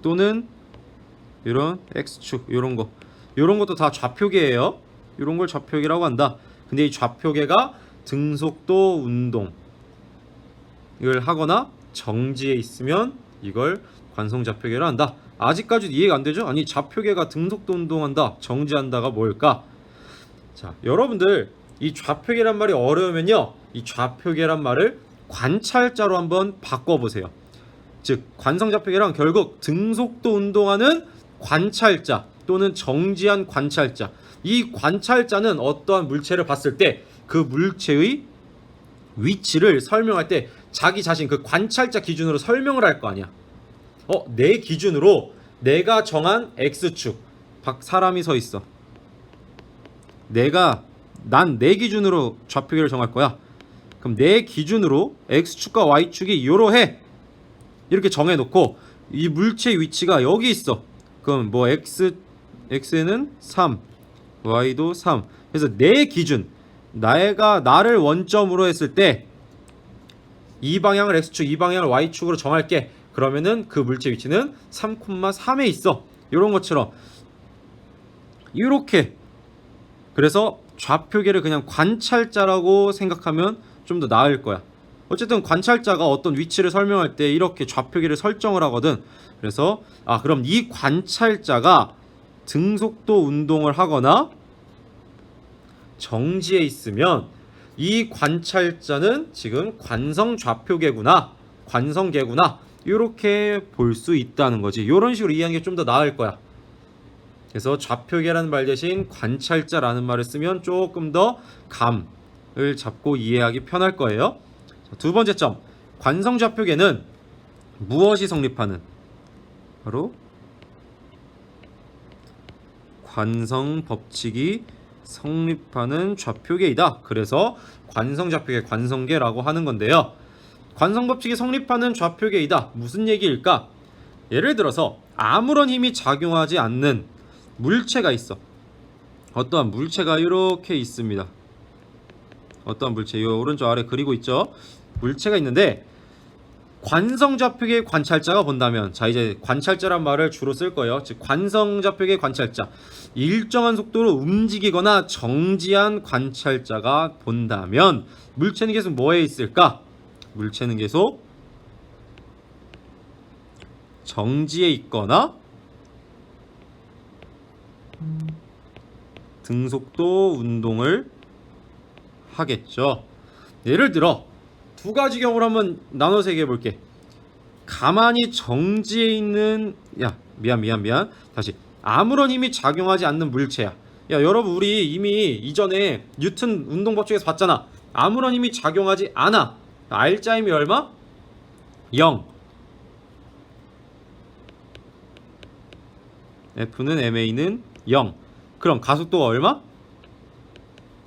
[SPEAKER 1] 또는 이런 X축, 이런 것도 다 좌표계예요. 이런 걸 좌표계라고 한다. 근데 이 좌표계가 등속도 운동을 하거나 정지에 있으면 이걸 관성좌표계로 한다. 아직까지도 이해가 안 되죠? 아니, 좌표계가 등속도 운동한다, 정지한다가 뭘까? 자, 여러분들 이 좌표계란 말이 어려우면요, 이 좌표계란 말을 관찰자로 한번 바꿔보세요. 즉, 관성좌표계랑 결국 등속도 운동하는 관찰자 또는 정지한 관찰자. 이 관찰자는 어떠한 물체를 봤을 때 그 물체의 위치를 설명할 때 자기 자신, 그 관찰자 기준으로 설명을 할 거 아니야. 내 기준으로 내가 정한 X축, 사람이 서 있어. 난 내 기준으로 좌표계를 정할 거야. 그럼 내 기준으로 X축과 Y축이 이러해. 이렇게 정해놓고 이 물체의 위치가 여기 있어. 그럼 뭐 X는 3, Y도 3. 그래서 내 기준, 나를 원점으로 했을 때 이 방향을 X축, 이 방향을 Y축으로 정할게. 그러면은 그 물체 위치는 3,3에 있어. 이런 것처럼 이렇게. 그래서 좌표계를 그냥 관찰자라고 생각하면 좀 더 나을 거야. 어쨌든 관찰자가 어떤 위치를 설명할 때 이렇게 좌표계를 설정을 하거든. 그래서 그럼 이 관찰자가 등속도 운동을 하거나 정지에 있으면 이 관찰자는 지금 관성좌표계구나, 관성계구나, 이렇게 볼 수 있다는 거지. 이런 식으로 이해하는 게 좀 더 나을 거야. 그래서 좌표계라는 말 대신 관찰자라는 말을 쓰면 조금 더 감을 잡고 이해하기 편할 거예요. 두 번째 점, 관성좌표계는 무엇이 성립하는? 바로 관성법칙이 성립하는 좌표계이다. 그래서 관성좌표계, 관성계라고 하는 건데요. 관성법칙이 성립하는 좌표계이다. 무슨 얘기일까? 예를 들어서 아무런 힘이 작용하지 않는 물체가 있어. 어떠한 물체가 이렇게 있습니다. 어떠한 물체, 이 오른쪽 아래 그리고 있죠. 물체가 있는데 관성좌표계의 관찰자가 본다면, 자 이제 관찰자란 말을 주로 쓸 거예요. 즉 관성좌표계의 관찰자, 일정한 속도로 움직이거나 정지한 관찰자가 본다면 물체는 계속 뭐에 있을까? 물체는 계속 정지에 있거나 등속도 운동을 하겠죠. 예를 들어 두 가지 경우를 한번 나눠서 얘기해 볼게. 가만히 정지해 있는, 야 미안 다시, 아무런 힘이 작용하지 않는 물체야. 야 여러분, 우리 이미 이전에 뉴턴 운동법칙에서 봤잖아. 아무런 힘이 작용하지 않아. R자 힘이 얼마? 0. F는 MA는 0. 그럼 가속도가 얼마?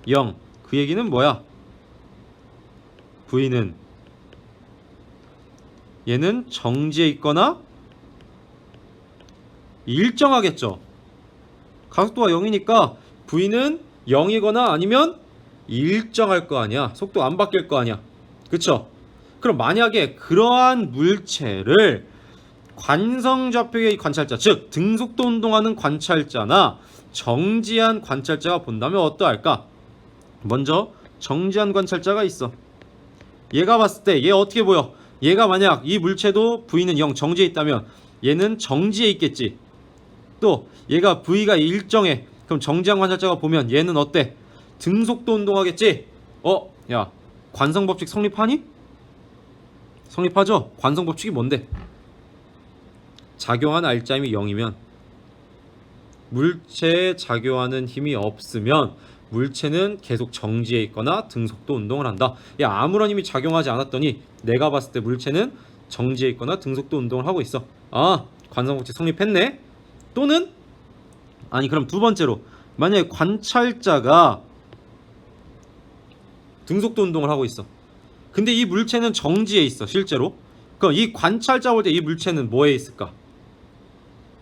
[SPEAKER 1] 0. 그 얘기는 뭐야? V는, 얘는 정지해 있거나 일정하겠죠. 가속도가 0이니까 V는 0이거나 아니면 일정할 거 아니야. 속도 안 바뀔 거 아니야. 그쵸? 그럼 만약에 그러한 물체를 관성좌표계의 관찰자, 즉 등속도 운동하는 관찰자나 정지한 관찰자가 본다면 어떠할까? 먼저 정지한 관찰자가 있어. 얘가 봤을 때 얘 어떻게 보여? 얘가 만약 이 물체도 V는 0 정지해 있다면 얘는 정지해 있겠지. 또 얘가 V가 일정해. 그럼 정지한 관찰자가 보면 얘는 어때? 등속도 운동하겠지? 야 관성법칙 성립하니? 성립하죠? 관성법칙이 뭔데? 작용한 R자임이 0이면, 물체에 작용하는 힘이 없으면 물체는 계속 정지해 있거나 등속도 운동을 한다. 야 아무런 힘이 작용하지 않았더니 내가 봤을 때 물체는 정지해 있거나 등속도 운동을 하고 있어. 아 관성법칙 성립했네. 또는 아니 그럼 두 번째로, 만약에 관찰자가 등속도 운동을 하고 있어. 근데 이 물체는 정지해 있어 실제로. 그럼 이 관찰자 볼 때 이 물체는 뭐에 있을까?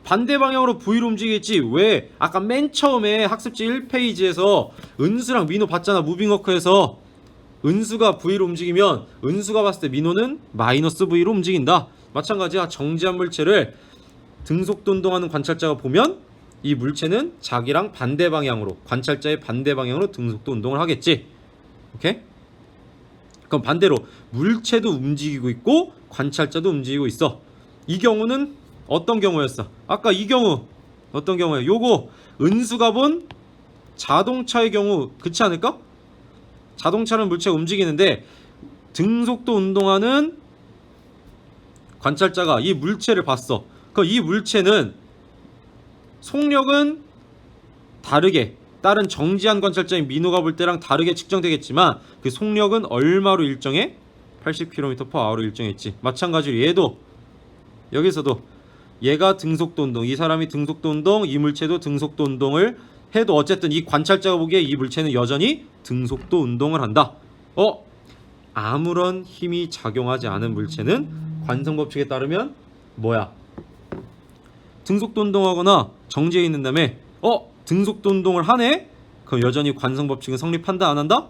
[SPEAKER 1] 반대 방향으로 V로 움직이겠지. 왜? 아까 맨 처음에 학습지 1페이지에서 은수랑 민호 봤잖아. 무빙워크에서 은수가 V로 움직이면 은수가 봤을 때 민호는 마이너스 V로 움직인다. 마찬가지야. 정지한 물체를 등속도 운동하는 관찰자가 보면 이 물체는 자기랑 반대 방향으로, 관찰자의 반대 방향으로 등속도 운동을 하겠지. 오케이? 그럼 반대로 물체도 움직이고 있고 관찰자도 움직이고 있어. 이 경우는 어떤 경우였어? 아까 이 경우 어떤 경우야? 요거 은수가 본 자동차의 경우 그렇지 않을까? 자동차는 물체가 움직이는데 등속도 운동하는 관찰자가 이 물체를 봤어. 그럼 이 물체는 속력은 다르게, 다른 정지한 관찰자인 민호가 볼 때랑 다르게 측정되겠지만 그 속력은 얼마로 일정해? 80km/h로 일정했지. 마찬가지로 얘도, 여기서도 얘가 등속도 운동, 이 사람이 등속도 운동, 이 물체도 등속도 운동을 해도 어쨌든 이 관찰자가 보기에 이 물체는 여전히 등속도 운동을 한다. 아무런 힘이 작용하지 않은 물체는 관성법칙에 따르면 뭐야? 등속도 운동하거나 정지해 있는 다음에 등속도 운동을 하네? 그럼 여전히 관성법칙은 성립한다 안 한다?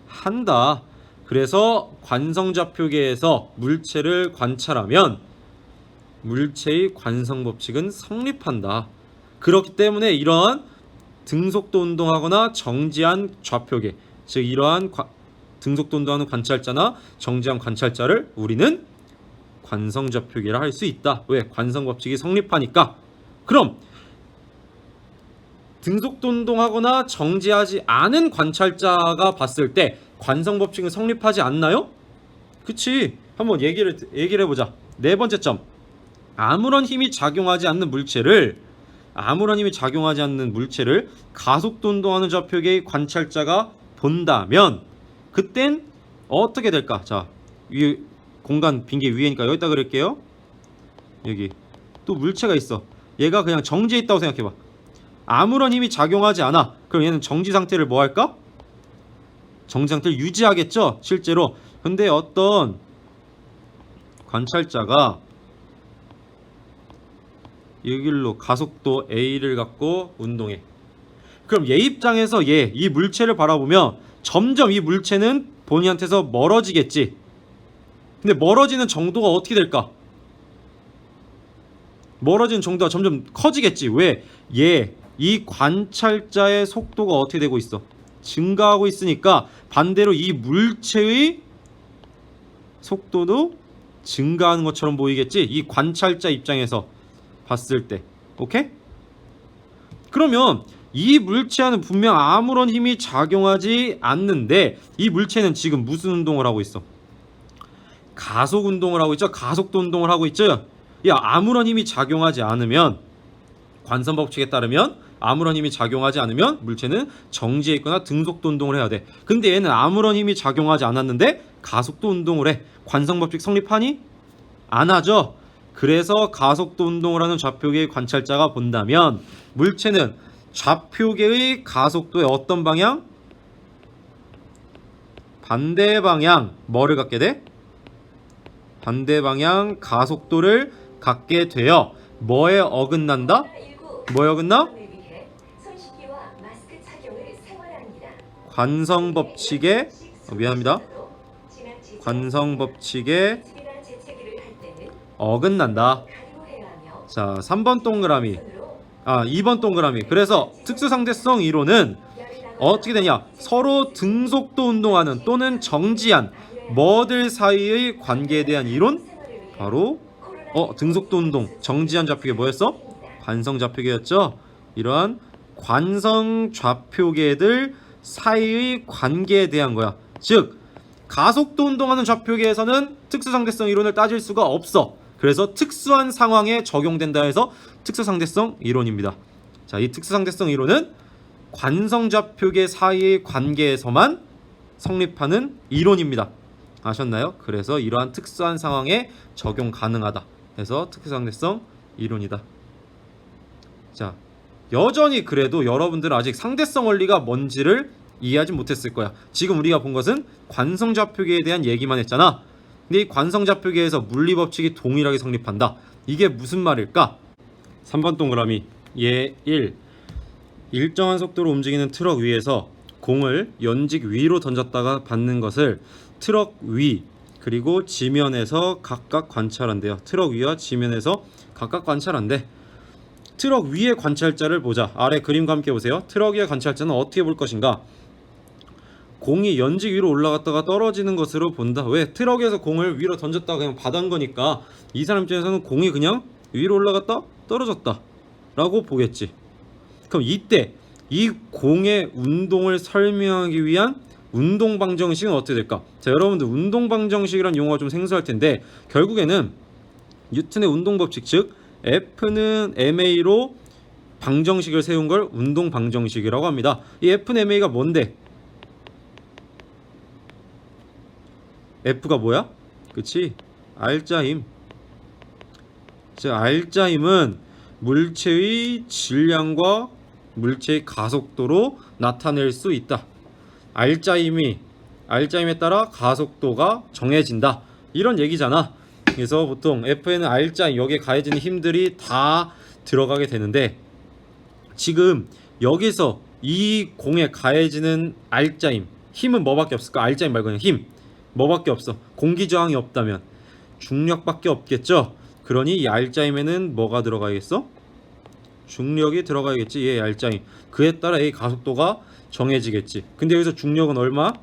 [SPEAKER 1] 한다. 그래서 관성좌표계에서 물체를 관찰하면 물체의 관성법칙은 성립한다. 그렇기 때문에 이러한 등속도 운동하거나 정지한 좌표계, 즉 이러한 등속도 운동하는 관찰자나 정지한 관찰자를 우리는 관성좌표계라 할 수 있다. 왜? 관성법칙이 성립하니까. 그럼 등속도 운동하거나 정지하지 않은 관찰자가 봤을 때 관성법칙은 성립하지 않나요? 그치? 한번 얘기를 해보자. 네 번째 점, 아무런 힘이 작용하지 않는 물체를 가속도 운동하는 좌표계의 관찰자가 본다면 그땐 어떻게 될까? 자, 위 공간 빈 게 위에니까 여기다 그릴게요. 여기 또 물체가 있어. 얘가 그냥 정지해 있다고 생각해봐. 아무런 힘이 작용하지 않아. 그럼 얘는 정지 상태를 뭐 할까? 정지 상태를 유지하겠죠, 실제로. 근데 어떤 관찰자가 여기로 가속도 A를 갖고 운동해. 그럼 얘 입장에서 이 물체를 바라보면 점점 이 물체는 본인한테서 멀어지겠지. 근데 멀어지는 정도가 어떻게 될까? 멀어지는 정도가 점점 커지겠지. 왜? 이 관찰자의 속도가 어떻게 되고 있어? 증가하고 있으니까 반대로 이 물체의 속도도 증가하는 것처럼 보이겠지? 이 관찰자 입장에서 봤을 때. 오케이? 그러면 이 물체와는 분명 아무런 힘이 작용하지 않는데 이 물체는 지금 무슨 운동을 하고 있어? 가속 운동을 하고 있죠? 가속도 운동을 하고 있죠? 야, 아무런 힘이 작용하지 않으면, 관성 법칙에 따르면 아무런 힘이 작용하지 않으면 물체는 정지해 있거나 등속도 운동을 해야 돼. 근데 얘는 아무런 힘이 작용하지 않았는데 가속도 운동을 해. 관성 법칙 성립하니? 안 하죠. 그래서 가속도 운동을 하는 좌표계의 관찰자가 본다면 물체는 좌표계의 가속도의 어떤 방향? 반대 방향. 뭐를 갖게 돼? 반대 방향 가속도를 갖게 되어 뭐에 어긋난다? 뭐에 어긋나? 관성 법칙에 미안합니다. 관성 법칙에 어긋난다. 자, 3번 동그라미. 2번 동그라미. 그래서 특수상대성 이론은 어떻게 되냐? 서로 등속도 운동하는 또는 정지한 뭐들 사이의 관계에 대한 이론? 바로 등속도 운동, 정지한 좌표계 뭐였어? 관성 좌표계였죠. 이러한 관성 좌표계들 사이의 관계에 대한 거야. 즉 가속도 운동하는 좌표계에서는 특수상대성 이론을 따질 수가 없어. 그래서 특수한 상황에 적용된다 해서 특수상대성 이론입니다. 자, 이 특수상대성 이론은 관성 좌표계 사이의 관계에서만 성립하는 이론입니다. 아셨나요? 그래서 이러한 특수한 상황에 적용 가능하다 해서 특수상대성 이론이다. 자, 여전히 그래도 여러분들은 아직 상대성 원리가 뭔지를 이해하지 못했을 거야. 지금 우리가 본 것은 관성 좌표계에 대한 얘기만 했잖아. 근데 이 관성 좌표계에서 물리 법칙이 동일하게 성립한다. 이게 무슨 말일까? 3번 동그라미. 1. 일정한 속도로 움직이는 트럭 위에서 공을 연직 위로 던졌다가 받는 것을 트럭 위 그리고 지면에서 각각 관찰한대요. 트럭 위와 지면에서 각각 관찰한대. 트럭 위의 관찰자를 보자. 아래 그림과 함께 보세요. 트럭 위의 관찰자는 어떻게 볼 것인가? 공이 연직 위로 올라갔다가 떨어지는 것으로 본다. 왜? 트럭에서 공을 위로 던졌다가 그냥 받은 거니까 이 사람 입장에서는 공이 그냥 위로 올라갔다 떨어졌다 라고 보겠지. 그럼 이때 이 공의 운동을 설명하기 위한 운동 방정식은 어떻게 될까? 자, 여러분들 운동 방정식이라는 용어가 좀 생소할 텐데 결국에는 뉴턴의 운동 법칙, 즉 F는 ma로 방정식을 세운 걸 운동 방정식이라고 합니다. 이 F는 ma가 뭔데? F가 뭐야? 그치? R자임. 즉 R자임은 물체의 질량과 물체의 가속도로 나타낼 수 있다. R자임에 따라 가속도가 정해진다. 이런 얘기잖아. 그래서 보통 F에는 R자임, 여기에 가해지는 힘들이 다 들어가게 되는데 지금 여기서 이 공에 가해지는 R자임, 힘은 뭐밖에 없을까? R자임 말고 그냥 힘. 뭐밖에 없어? 공기저항이 없다면 중력밖에 없겠죠. 그러니 이 R자임에는 뭐가 들어가겠어? 중력이 들어가야겠지. 얘 R자임. 그에 따라 이 가속도가 정해지겠지. 근데 여기서 중력은 얼마?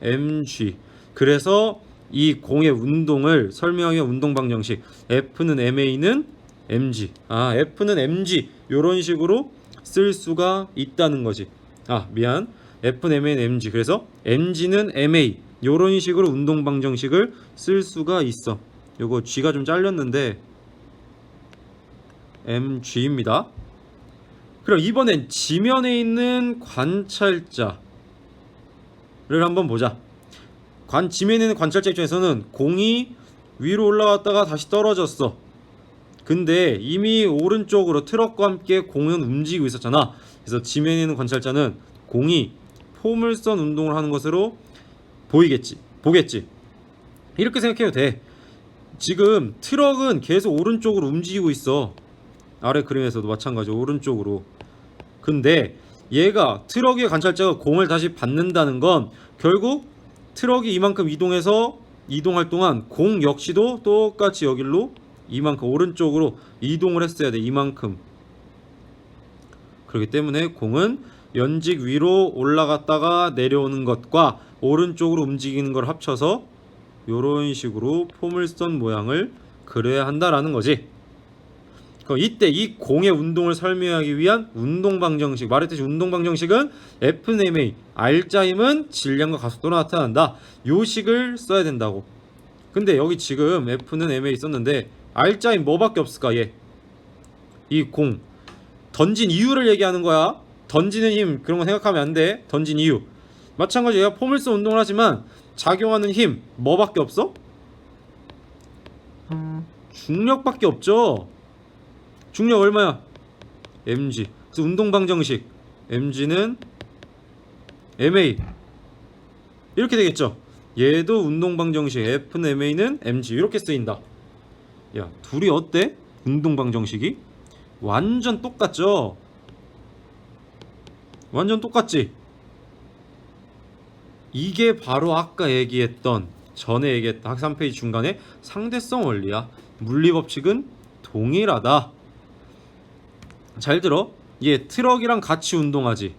[SPEAKER 1] mg. 그래서 이 공의 운동을 설명하기 위한 운동 방정식 F는 ma는 mg. F는 mg. 요런 식으로 쓸 수가 있다는 거지. 미안. F는 ma는 mg. 그래서 mg는 ma. 요런 식으로 운동 방정식을 쓸 수가 있어. 요거 g가 좀 잘렸는데 mg입니다. 그럼 이번엔 지면에 있는 관찰자를 한번 보자. 지면에 있는 관찰자 입장에서는 공이 위로 올라갔다가 다시 떨어졌어. 근데 이미 오른쪽으로 트럭과 함께 공은 움직이고 있었잖아. 그래서 지면에 있는 관찰자는 공이 포물선 운동을 하는 것으로 보겠지. 이렇게 생각해도 돼. 지금 트럭은 계속 오른쪽으로 움직이고 있어. 아래 그림에서도 마찬가지로 오른쪽으로. 근데 얘가 트럭의 관찰자가 공을 다시 받는다는 건 결국 트럭이 이만큼 이동해서 이동할 동안 공 역시도 똑같이 여기로 이만큼 오른쪽으로 이동을 했어야 돼. 이만큼. 그렇기 때문에 공은 연직 위로 올라갔다가 내려오는 것과 오른쪽으로 움직이는 걸 합쳐서 요런 식으로 포물선 모양을 그려야 한다라는 거지. 그럼 이때 이 공의 운동을 설명하기 위한 운동 방정식, 말했듯이 운동 방정식은 Fma, R자임은 질량과 가속도로 나타난다. 요 식을 써야 된다고. 근데 여기 지금 F는 ma 있었는데 R자임 뭐밖에 없을까? 얘 이 공 던진 이유를 얘기하는 거야. 던지는 힘 그런 거 생각하면 안 돼. 던진 이유 마찬가지. 얘가 포물선 운동을 하지만 작용하는 힘 뭐밖에 없어? 중력밖에 없죠. 중력 얼마야? mg. 그래서 운동 방정식 mg는 ma 이렇게 되겠죠. 얘도 운동 방정식 F는 ma는 mg 이렇게 쓰인다. 야, 둘이 어때? 운동 방정식이 완전 똑같죠? 완전 똑같지? 이게 바로 아까 얘기했던, 전에 얘기했던 학 3페이지 중간에 상대성 원리야. 물리법칙은 동일하다. 잘 들어. 얘 트럭이랑 같이 운동하지.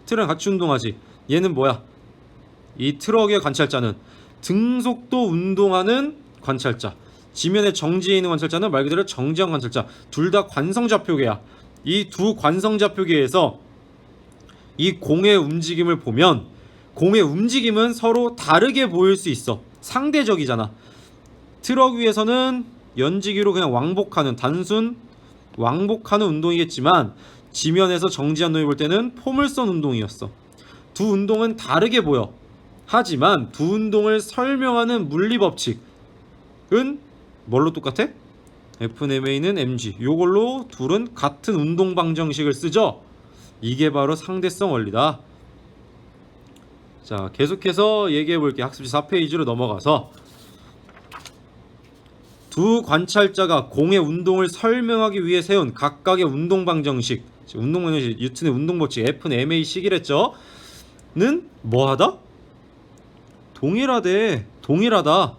[SPEAKER 1] 트럭이랑 같이 운동하지. 얘는 뭐야? 이 트럭의 관찰자는 등속도 운동하는 관찰자, 지면에 정지해 있는 관찰자는 말 그대로 정지한 관찰자. 둘 다 관성좌표계야. 이 두 관성좌표계에서 이 공의 움직임을 보면 공의 움직임은 서로 다르게 보일 수 있어. 상대적이잖아. 트럭 위에서는 연지기로 그냥 왕복하는, 단순 왕복하는 운동이겠지만 지면에서 정지한 놈이 볼 때는 포물선 운동이었어. 두 운동은 다르게 보여. 하지만 두 운동을 설명하는 물리법칙은 뭘로 똑같아? Fma는 mg. 요걸로 둘은 같은 운동 방정식을 쓰죠. 이게 바로 상대성 원리다. 자, 계속해서 얘기해 볼게. 학습지 4페이지로 넘어가서 두 관찰자가 공의 운동을 설명하기 위해 세운 각각의 운동 방정식, 운동 방정식 뉴턴의 운동 법칙 F는 ma 식이랬죠. 는 뭐하다? 동일하다.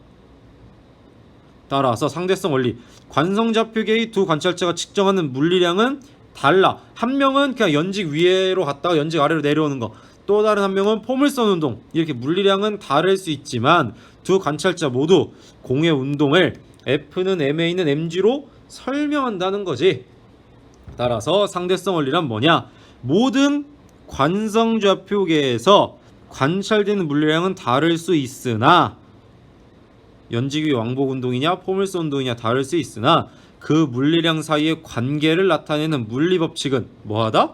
[SPEAKER 1] 따라서 상대성 원리, 관성좌표계의 두 관찰자가 측정하는 물리량은 달라. 한 명은 그냥 연직 위로 갔다가 연직 아래로 내려오는 거, 또 다른 한 명은 포물선 운동. 이렇게 물리량은 다를 수 있지만 두 관찰자 모두 공의 운동을 F는 ma는 mg로 설명한다는 거지. 따라서 상대성 원리란 뭐냐? 모든 관성좌표계에서 관찰되는 물리량은 다를 수 있으나, 연직위 왕복 운동이냐 포물선 운동이냐 다를 수 있으나 그 물리량 사이의 관계를 나타내는 물리법칙은 뭐하다?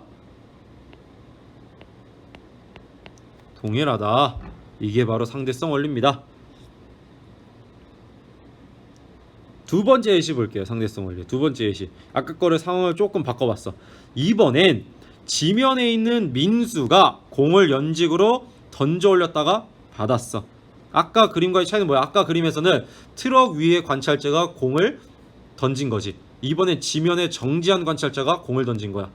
[SPEAKER 1] 동일하다. 이게 바로 상대성 원리입니다. 두 번째 예시 볼게요. 상대성 원리 두 번째 예시. 아까 거를 상황을 조금 바꿔봤어. 이번엔 지면에 있는 민수가 공을 연직으로 던져 올렸다가 받았어. 아까 그림과의 차이는 뭐야? 아까 그림에서는 트럭 위에 관찰자가 공을 던진 거지. 이번엔 지면에 정지한 관찰자가 공을 던진 거야.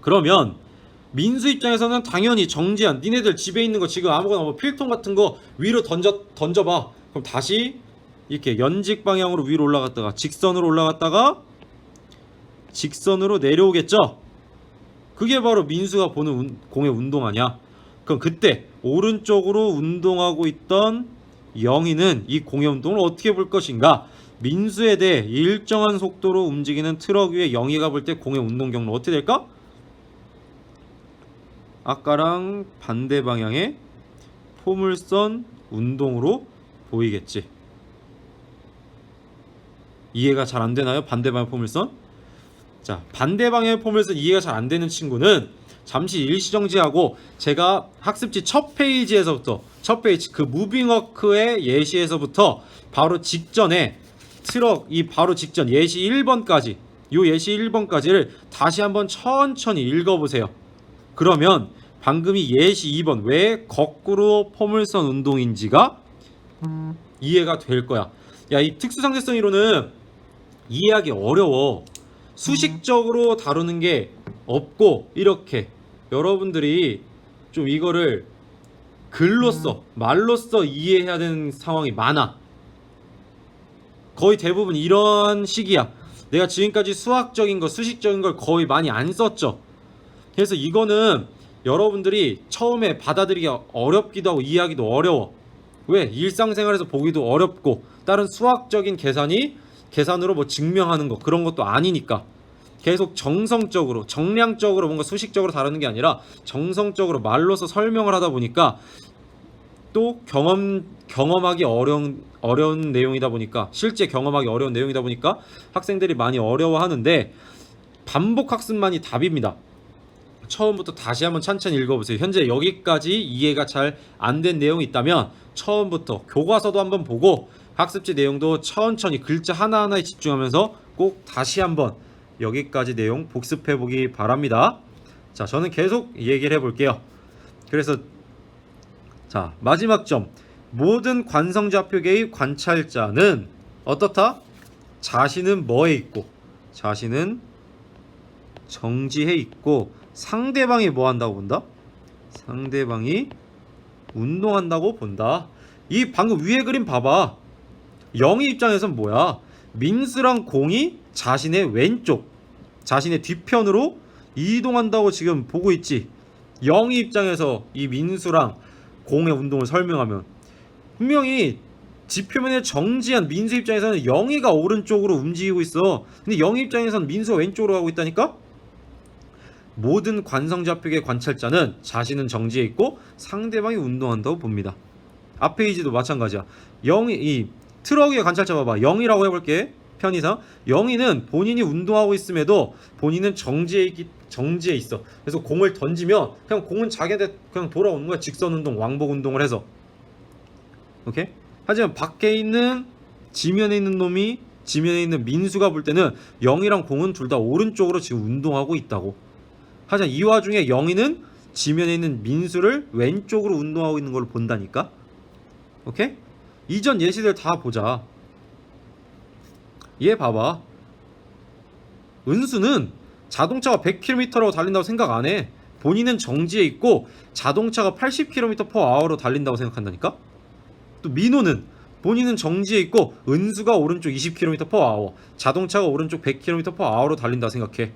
[SPEAKER 1] 그러면 민수 입장에서는 당연히 정지한, 니네들 집에 있는 거 지금 아무거나 뭐 필통 같은 거 위로 던져봐. 그럼 다시 이렇게 연직 방향으로 위로 올라갔다가 직선으로 올라갔다가 직선으로 내려오겠죠. 그게 바로 민수가 보는 공의 운동 아니야. 그럼 그때 오른쪽으로 운동하고 있던 영희는 이 공의 운동을 어떻게 볼 것인가? 민수에 대해 일정한 속도로 움직이는 트럭 위에 영희가 볼 때 공의 운동 경로 어떻게 될까? 아까랑 반대 방향의 포물선 운동으로 보이겠지. 이해가 잘 안 되나요? 반대 방향 포물선? 자, 반대 방향의 포물선 이해가 잘 안 되는 친구는 잠시 일시정지하고 제가 학습지 첫 페이지에서부터, 첫 페이지 그 무빙워크의 예시에서부터 바로 직전에 트럭 이 바로 직전 예시 1번까지, 요 예시 1번까지를 다시 한번 천천히 읽어보세요. 그러면 방금 이 예시 2번 왜 거꾸로 포물선 운동인지가 이해가 될 거야. 야, 이 특수상대성 이론은 이해하기 어려워. 수식적으로 다루는 게 없고, 이렇게 여러분들이 좀 이거를 글로써 말로써 이해해야 되는 상황이 많아. 거의 대부분 이런 식이야. 내가 지금까지 수학적인 거, 수식적인 걸 거의 많이 안 썼죠. 그래서 이거는 여러분들이 처음에 받아들이기가 어렵기도 하고 이해하기도 어려워. 왜? 일상생활에서 보기도 어렵고 다른 수학적인 계산으로 뭐 증명하는 거 그런 것도 아니니까 계속 정성적으로 정량적으로 뭔가 수식적으로 다루는 게 아니라 정성적으로 말로서 설명을 하다 보니까 또 경험하기 어려운 내용이다 보니까 실제 경험하기 어려운 내용이다 보니까 학생들이 많이 어려워하는데 반복 학습만이 답입니다. 처음부터 다시 한번 찬찬히 읽어보세요. 현재 여기까지 이해가 잘 안 된 내용이 있다면 처음부터 교과서도 한번 보고 학습지 내용도 천천히 글자 하나하나에 집중하면서 꼭 다시 한번 여기까지 내용 복습해 보기 바랍니다. 자, 저는 계속 얘기를 해볼게요. 그래서 자, 마지막 점. 모든 관성좌표계의 관찰자는 어떻다? 자신은 뭐에 있고 자신은 정지해 있고 상대방이 뭐 한다고 본다? 상대방이 운동한다고 본다. 이 방금 위에 그림 봐봐. 영희 입장에선 뭐야? 민수랑 공이 자신의 왼쪽, 자신의 뒤편으로 이동한다고 지금 보고 있지. 영희 입장에서 이 민수랑 공의 운동을 설명하면 분명히 지표면에 정지한 민수 입장에서는 영희가 오른쪽으로 움직이고 있어. 근데 영희 입장에서는 민수가 왼쪽으로 가고 있다니까? 모든 관성좌표계 관찰자는 자신은 정지해 있고 상대방이 운동한다고 봅니다. 앞 페이지도 마찬가지야. 이 트럭의 관찰자 봐봐. 영희라고 해볼게. 편의상 영희는 본인이 운동하고 있음에도 본인은 정지해 있어. 그래서 공을 던지면 그냥 공은 자기한테 그냥 돌아오는 거야. 직선 운동, 왕복 운동을 해서. 오케이? 하지만 밖에 있는 지면에 있는 민수가 볼 때는 영희랑 공은 둘 다 오른쪽으로 지금 운동하고 있다고. 하지만 이 와중에 영희는 지면에 있는 민수를 왼쪽으로 운동하고 있는 걸 본다니까. 오케이? 이전 예시들 다 보자. 얘 봐봐. 은수는 자동차가 100km라고 달린다고 생각 안 해. 본인은 정지해 있고 자동차가 80km/h로 달린다고 생각한다니까. 또 민호는 본인은 정지해 있고 은수가 오른쪽 20km/h, 자동차가 오른쪽 100km/h로 달린다고 생각해.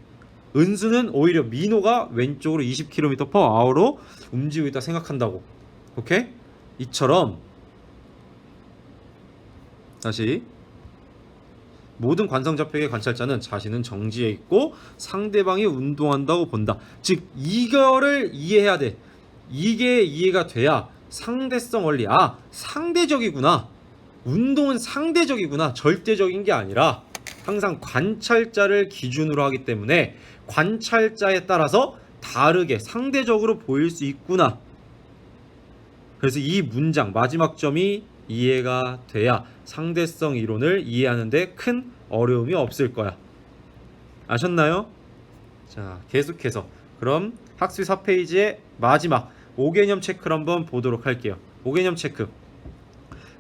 [SPEAKER 1] 은수는 오히려 민호가 왼쪽으로 20km/h로 움직이고 있다 생각한다고. 오케이? 이처럼 다시 모든 관성좌표계 관찰자는 자신은 정지해 있고 상대방이 운동한다고 본다. 즉 이거를 이해해야 돼. 이게 이해가 돼야 상대성 원리, 상대적이구나, 운동은 상대적이구나, 절대적인 게 아니라 항상 관찰자를 기준으로 하기 때문에 관찰자에 따라서 다르게 상대적으로 보일 수 있구나. 그래서 이 문장 마지막 점이 이해가 돼야 상대성 이론을 이해하는데 큰 어려움이 없을 거야. 아셨나요? 자, 계속해서 그럼 학습 4페이지의 마지막 5개념 체크를 한번 보도록 할게요. 5개념 체크.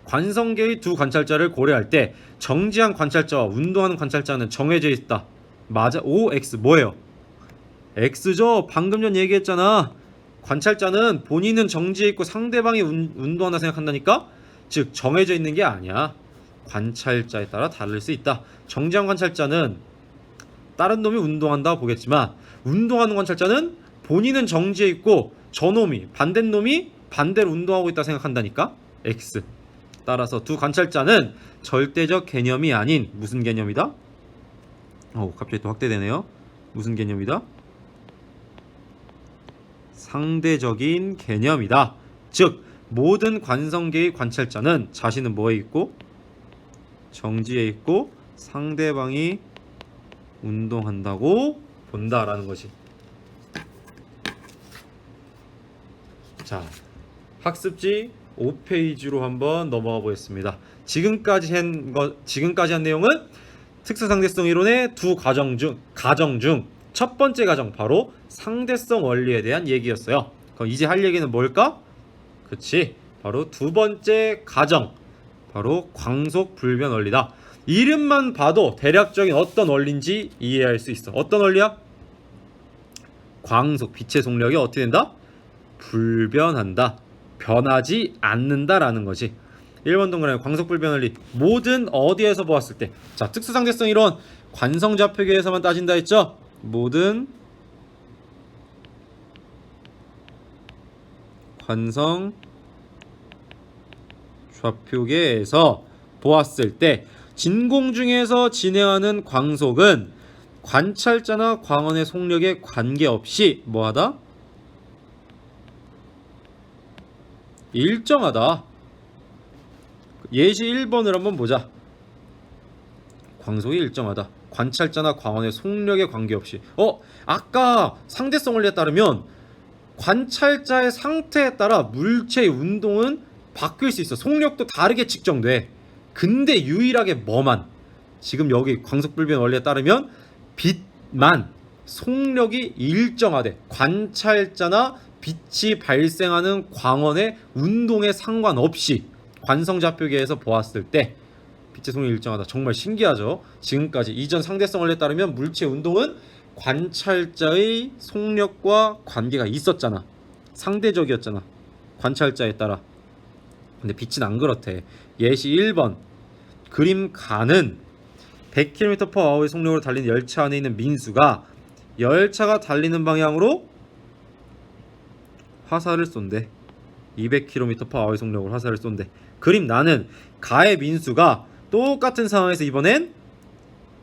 [SPEAKER 1] 관성계의 두 관찰자를 고려할 때 정지한 관찰자와 운동하는 관찰자는 정해져 있다. 맞아. OX 뭐예요? X죠. 방금 전 얘기했잖아. 관찰자는 본인은 정지해 있고 상대방이 운동한다 생각한다니까? 즉 정해져 있는 게 아니야. 관찰자에 따라 다를 수 있다. 정지한 관찰자는 다른 놈이 운동한다 보겠지만 운동하는 관찰자는 본인은 정지해 있고 저놈이 반대 놈이 반대로 운동하고 있다 생각한다니까. X. 따라서 두 관찰자는 절대적 개념이 아닌 무슨 개념이다? 갑자기 또 확대되네요. 무슨 개념이다? 상대적인 개념이다. 즉 모든 관성계의 관찰자는 자신은 뭐에 있고 정지해 있고 상대방이 운동한다고 본다라는 거지. 자, 학습지 5페이지로 한번 넘어가 보겠습니다. 지금까지 한 내용은 특수상대성 이론의 두 가정 중 첫 번째 가정, 바로 상대성 원리에 대한 얘기였어요. 그럼 이제 할 얘기는 뭘까? 그치, 바로 두 번째 가정, 바로 광속 불변 원리다. 이름만 봐도 대략적인 어떤 원리인지 이해할 수 있어. 어떤 원리야? 광속, 빛의 속력이 어떻게 된다? 불변한다. 변하지 않는다라는 거지. 1번 동그라미 광속불변 원리 모든 어디에서 보았을 때. 자, 특수상대성 이론 관성좌표계에서만 따진다 했죠. 모든 관성좌표계에서 보았을 때 진공 중에서 진행하는 광속은 관찰자나 광원의 속력에 관계없이 뭐하다? 일정하다. 예시 1번을 한번 보자. 광속이 일정하다. 관찰자나 광원의 속력에 관계없이. 아까 상대성 원리에 따르면 관찰자의 상태에 따라 물체의 운동은 바뀔 수 있어. 속력도 다르게 측정돼. 근데 유일하게 뭐만? 지금 여기 광속불변 원리에 따르면 빛만 속력이 일정하대. 관찰자나 빛이 발생하는 광원의 운동에 상관없이 관성좌표계에서 보았을 때 빛의 속력이 일정하다. 정말 신기하죠. 지금까지 이전 상대성 원리에 따르면 물체의 운동은 관찰자의 속력과 관계가 있었잖아. 상대적이었잖아. 관찰자에 따라. 근데 빛은 안 그렇대. 예시 1번 그림 가는 100km/h의 속력으로 달리는 열차 안에 있는 민수가 열차가 달리는 방향으로 화살을 쏜대. 200km/h의 속력으로 화살을 쏜대. 그림 나는 가의 민수가 똑같은 상황에서 이번엔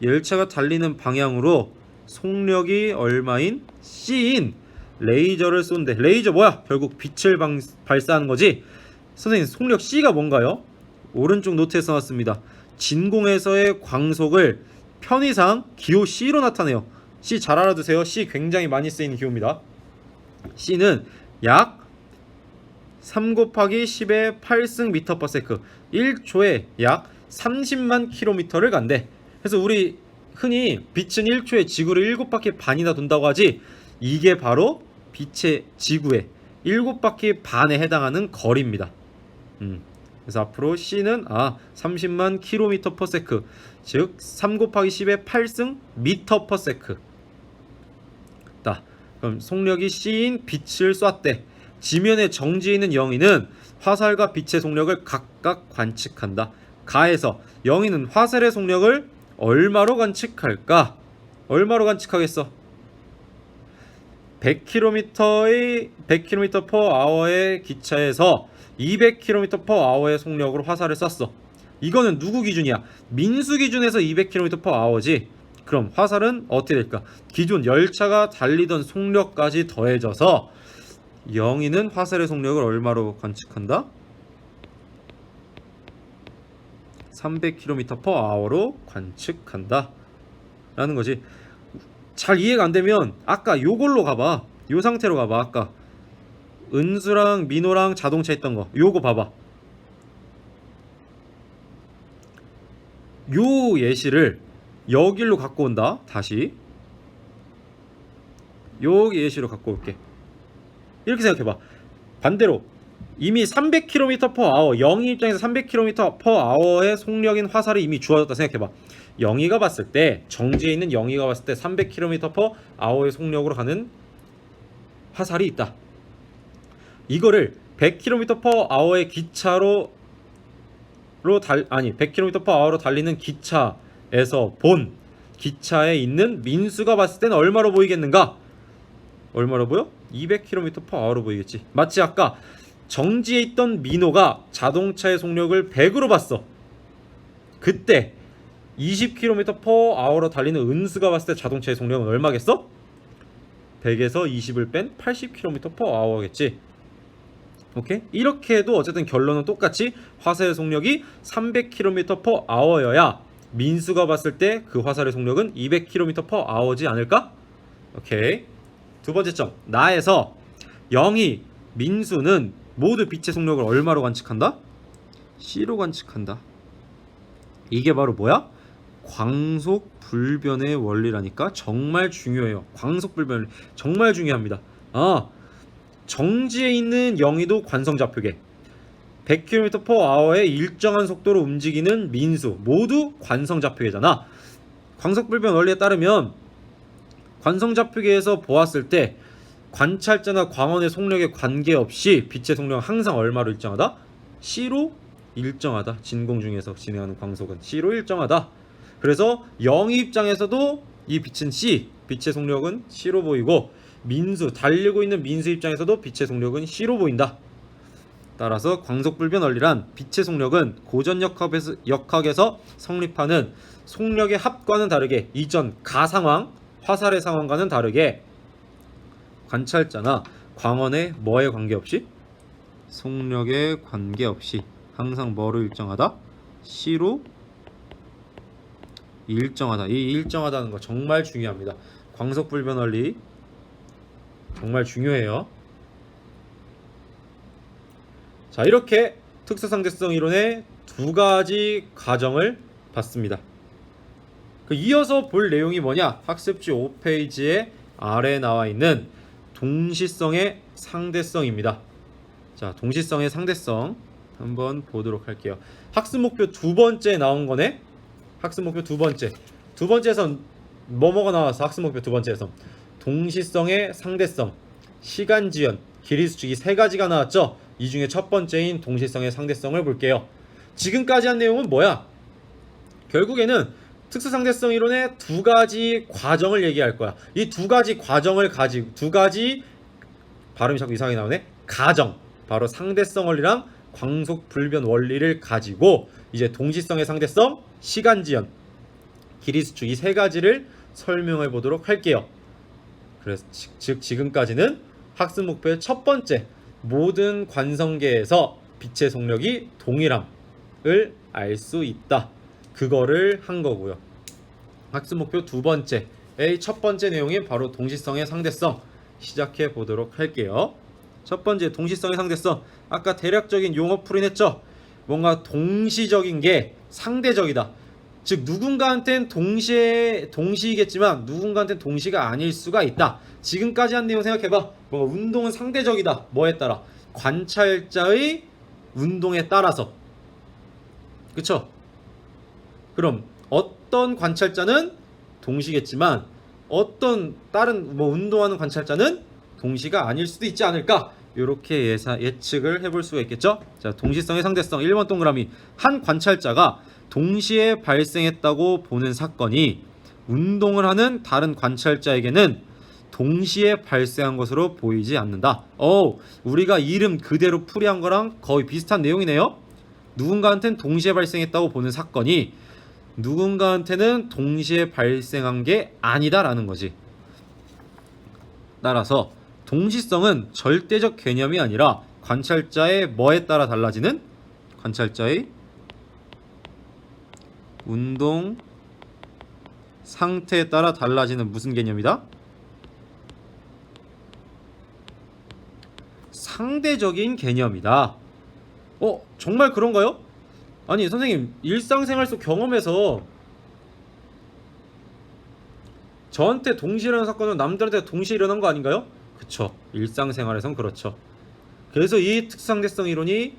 [SPEAKER 1] 열차가 달리는 방향으로 속력이 얼마인 C인 레이저를 쏜대. 레이저 뭐야? 결국 빛을 발사하는 거지. 선생님, 속력 C가 뭔가요? 오른쪽 노트에 써놨습니다. 진공에서의 광속을 편의상 기호 C로 나타내요. C 잘 알아두세요. C 굉장히 많이 쓰이는 기호입니다. C는 약 3 곱하기 10의 8승 미터/세크 1초에 약 30만 킬로미터를 간대. 그래서 우리 흔히 빛은 1초에 지구를 7바퀴 반이나 돈다고 하지. 이게 바로 빛의 지구의 7바퀴 반에 해당하는 거리입니다. 그래서 앞으로 C는 30만 킬로미터/세크 즉 3 곱하기 10의 8승 미터/세크. 그럼 속력이 C인 빛을 쐈대. 지면에 정지해 있는 영희는 화살과 빛의 속력을 각각 관측한다. 가에서 영희는 화살의 속력을 얼마로 관측할까? 얼마로 관측하겠어? 100km/h의 기차에서 200km/h의 속력으로 화살을 쐈어. 이거는 누구 기준이야? 민수 기준에서 200km/h지. 그럼 화살은 어떻게 될까? 기존 열차가 달리던 속력까지 더해져서 영희는 화살의 속력을 얼마로 관측한다? 300km/h로 관측한다 라는 거지. 잘 이해가 안 되면 아까 요걸로 가봐. 요 상태로 가봐. 아까 은수랑 민호랑 자동차 했던 거 요거 봐봐. 요 예시를 여기로 갖고 온다. 다시 여기 예시로 갖고 올게. 이렇게 생각해봐. 반대로 이미 300km/h 영희 입장에서 300km/h의 속력인 화살이 이미 주어졌다 생각해봐. 영희가 봤을 때 정지해 있는 영희가 봤을 때 300km/h의 속력으로 가는 화살이 있다. 이거를 100km/h의 기차로 100km/h로 달리는 기차에서 본 기차에 있는 민수가 봤을 때는 얼마로 보이겠는가? 얼마로 보여? 200km/h로 보이겠지. 마치 아까 정지해 있던 민호가 자동차의 속력을 100으로 봤어. 그때 20km/h로 달리는 은수가 봤을 때 자동차의 속력은 얼마겠어? 100에서 20을 뺀 80km/h겠지. 오케이? 이렇게 해도 어쨌든 결론은 똑같이 화살의 속력이 300km/h여야 민수가 봤을 때 그 화살의 속력은 200km/h지 않을까? 오케이. 두 번째 점. 나에서 영희, 민수는 모두 빛의 속력을 얼마로 관측한다? C로 관측한다. 이게 바로 뭐야? 광속불변의 원리라니까. 정말 중요해요. 광속불변 원리 정말 중요합니다. 정지해 있는 영희도 관성좌표계, 100km/h의 일정한 속도로 움직이는 민수 모두 관성좌표계잖아. 광속불변 원리에 따르면 관성좌표계에서 보았을 때 관찰자나 광원의 속력에 관계없이 빛의 속력은 항상 얼마로 일정하다? C로 일정하다. 진공 중에서 진행하는 광속은 C로 일정하다. 그래서 영의 입장에서도 이 빛은 C, 빛의 속력은 C로 보이고, 민수, 달리고 있는 민수 입장에서도 빛의 속력은 C로 보인다. 따라서 광속불변 원리란 빛의 속력은 고전역학에서 성립하는 속력의 합과는 다르게 이전 가상황, 화살의 상황과는 다르게 관찰자나 광원의 뭐에 관계없이? 속력에 관계없이 항상 뭐로 일정하다? C로 일정하다. 이 일정하다는 거 정말 중요합니다. 광속불변 원리 정말 중요해요. 자, 이렇게 특수상대성 이론의 두 가지 과정을 봤습니다. 이어서 볼 내용이 뭐냐? 학습지 5페이지에 아래 나와 있는 동시성의 상대성입니다. 자, 동시성의 상대성 한번 보도록 할게요. 학습 목표 두 번째 나온 거네. 학습 목표 두 번째에선 뭐뭐가 나와서 학습 목표 두 번째에서 동시성의 상대성, 시간 지연, 길이 수축이 세 가지가 나왔죠. 이 중에 첫 번째인 동시성의 상대성을 볼게요. 지금까지 한 내용은 뭐야? 결국에는 특수상대성 이론의 두 가지 과정을 얘기할 거야. 이 두 가지 과정을 가지고 두 가지 발음이 자꾸 이상하게 나오네. 가정, 바로 상대성 원리랑 광속불변 원리를 가지고 이제 동시성의 상대성, 시간 지연, 길이 수축 이 세 가지를 설명해 보도록 할게요. 그래서 즉 지금까지는 학습 목표의 첫 번째, 모든 관성계에서 빛의 속력이 동일함을 알 수 있다. 그거를 한 거고요. 학습 목표 두 번째의 첫 번째 내용이 바로 동시성의 상대성 시작해 보도록 할게요. 첫 번째 동시성의 상대성, 아까 대략적인 용어 풀이는 했죠. 뭔가 동시적인 게 상대적이다. 즉 누군가한테는 동시이겠지만 누군가한테는 동시가 아닐 수가 있다. 지금까지 한 내용 생각해봐. 뭔가 운동은 상대적이다. 뭐에 따라? 관찰자의 운동에 따라서. 그쵸? 그럼 어떤 관찰자는 동시겠지만 어떤 다른 운동하는 관찰자는 동시가 아닐 수도 있지 않을까? 이렇게 예측을 해볼 수가 있겠죠. 자, 동시성의 상대성 1번 동그라미. 한 관찰자가 동시에 발생했다고 보는 사건이 운동을 하는 다른 관찰자에게는 동시에 발생한 것으로 보이지 않는다. 우리가 이름 그대로 풀이한 거랑 거의 비슷한 내용이네요. 누군가한테는 동시에 발생했다고 보는 사건이 누군가한테는 동시에 발생한 게 아니다라는 거지. 따라서 동시성은 절대적 개념이 아니라 관찰자의 뭐에 따라 달라지는? 관찰자의 운동 상태에 따라 달라지는 무슨 개념이다? 상대적인 개념이다. 정말 그런가요? 아니 선생님, 일상생활 속 경험에서 저한테 동시에 일어난 사건은 남들한테 동시에 일어난 거 아닌가요? 그쵸, 일상생활에선 그렇죠. 그래서 이 특수상대성 이론이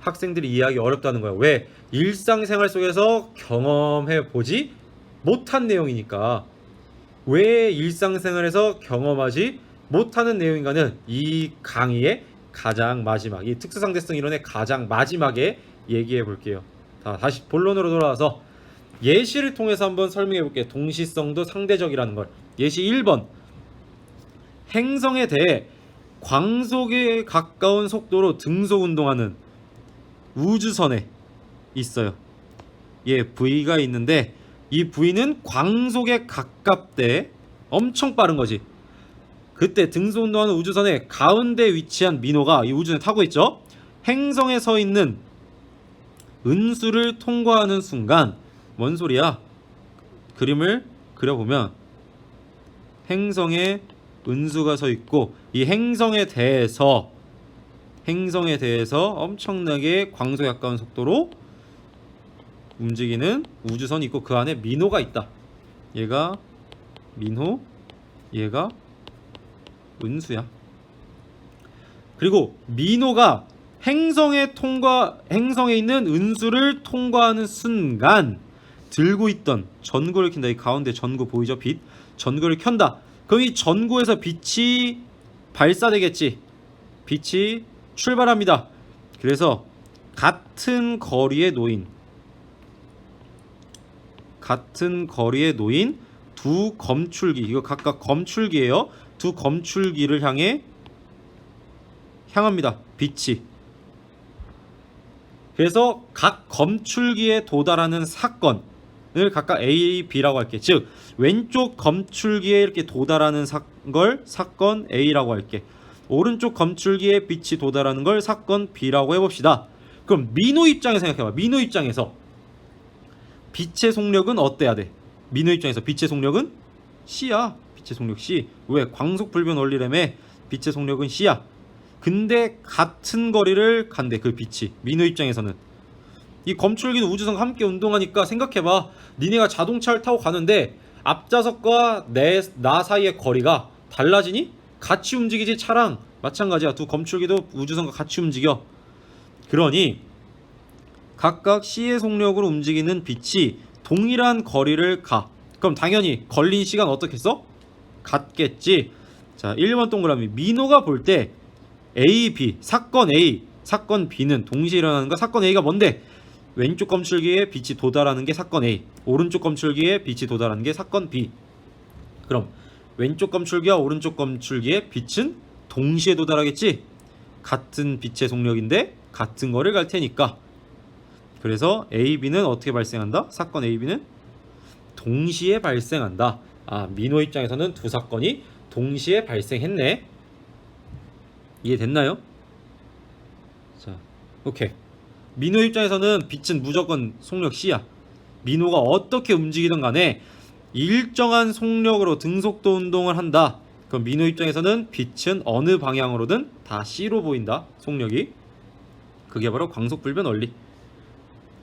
[SPEAKER 1] 학생들이 이해하기 어렵다는 거예요. 왜? 일상생활 속에서 경험해보지 못한 내용이니까. 왜 일상생활에서 경험하지 못하는 내용인가는 이 강의의 가장 마지막, 이 특수상대성 이론의 가장 마지막에 얘기해 볼게요. 다시 본론으로 돌아와서 예시를 통해서 한번 설명해 볼게요. 동시성도 상대적이라는 걸. 예시 1번. 행성에 대해 광속에 가까운 속도로 등속 운동하는 우주선에 있어요. V가 있는데 이 V는 광속에 가깝대. 엄청 빠른 거지. 그때 등속 운동하는 우주선의 가운데 위치한 민호가 이 우주선에 타고 있죠. 행성에 서 있는 은수를 통과하는 순간, 뭔 소리야? 그림을 그려보면 행성에 은수가 서 있고 이 행성에 대해서 엄청나게 광속에 가까운 속도로 움직이는 우주선이 있고 그 안에 민호가 있다. 얘가 민호, 얘가 은수야. 그리고 민호가 행성에 있는 은수를 통과하는 순간 들고 있던 전구를 켠다. 이 가운데 전구 보이죠? 빛. 전구를 켠다. 그럼 이 전구에서 빛이 발사되겠지. 빛이 출발합니다. 그래서 같은 거리에 놓인 두 검출기, 이거 각각 검출기예요. 두 검출기를 향합니다. 빛이. 그래서 각 검출기에 도달하는 사건을 각각 A, B라고 할게. 즉 왼쪽 검출기에 이렇게 도달하는 걸 사건 A라고 할게. 오른쪽 검출기에 빛이 도달하는 걸 사건 B라고 해봅시다. 그럼 민호 입장에서 생각해봐. 민호 입장에서 빛의 속력은 어때야 돼? 민호 입장에서 빛의 속력은 C야. 빛의 속력 C. 왜? 광속불변 원리라며. 빛의 속력은 C야. 근데 같은 거리를 간대, 그 빛이. 민호 입장에서는 이 검출기도 우주선과 함께 운동하니까 생각해봐. 니네가 자동차를 타고 가는데 앞좌석과 나 사이의 거리가 달라지니? 같이 움직이지. 차랑 마찬가지야. 두 검출기도 우주선과 같이 움직여. 그러니 각각 C의 속력으로 움직이는 빛이 동일한 거리를 가. 그럼 당연히 걸린 시간 어떻겠어? 같겠지. 자, 1번 동그라미. 민호가 볼 때 A, B, 사건 A, 사건 B는 동시에 일어나는 거. 사건 A가 뭔데? 왼쪽 검출기에 빛이 도달하는 게 사건 A, 오른쪽 검출기에 빛이 도달하는 게 사건 B. 그럼 왼쪽 검출기와 오른쪽 검출기에 빛은 동시에 도달하겠지? 같은 빛의 속력인데 같은 거리를 갈 테니까. 그래서 A, B는 어떻게 발생한다? 사건 A, B는 동시에 발생한다. 아, 민호 입장에서는 두 사건이 동시에 발생했네. 이해됐나요? 자, 오케이. 민호 입장에서는 빛은 무조건 속력 C야. 민호가 어떻게 움직이든 간에 일정한 속력으로 등속도 운동을 한다. 그럼 민호 입장에서는 빛은 어느 방향으로든 다 C로 보인다. 속력이. 그게 바로 광속불변 원리.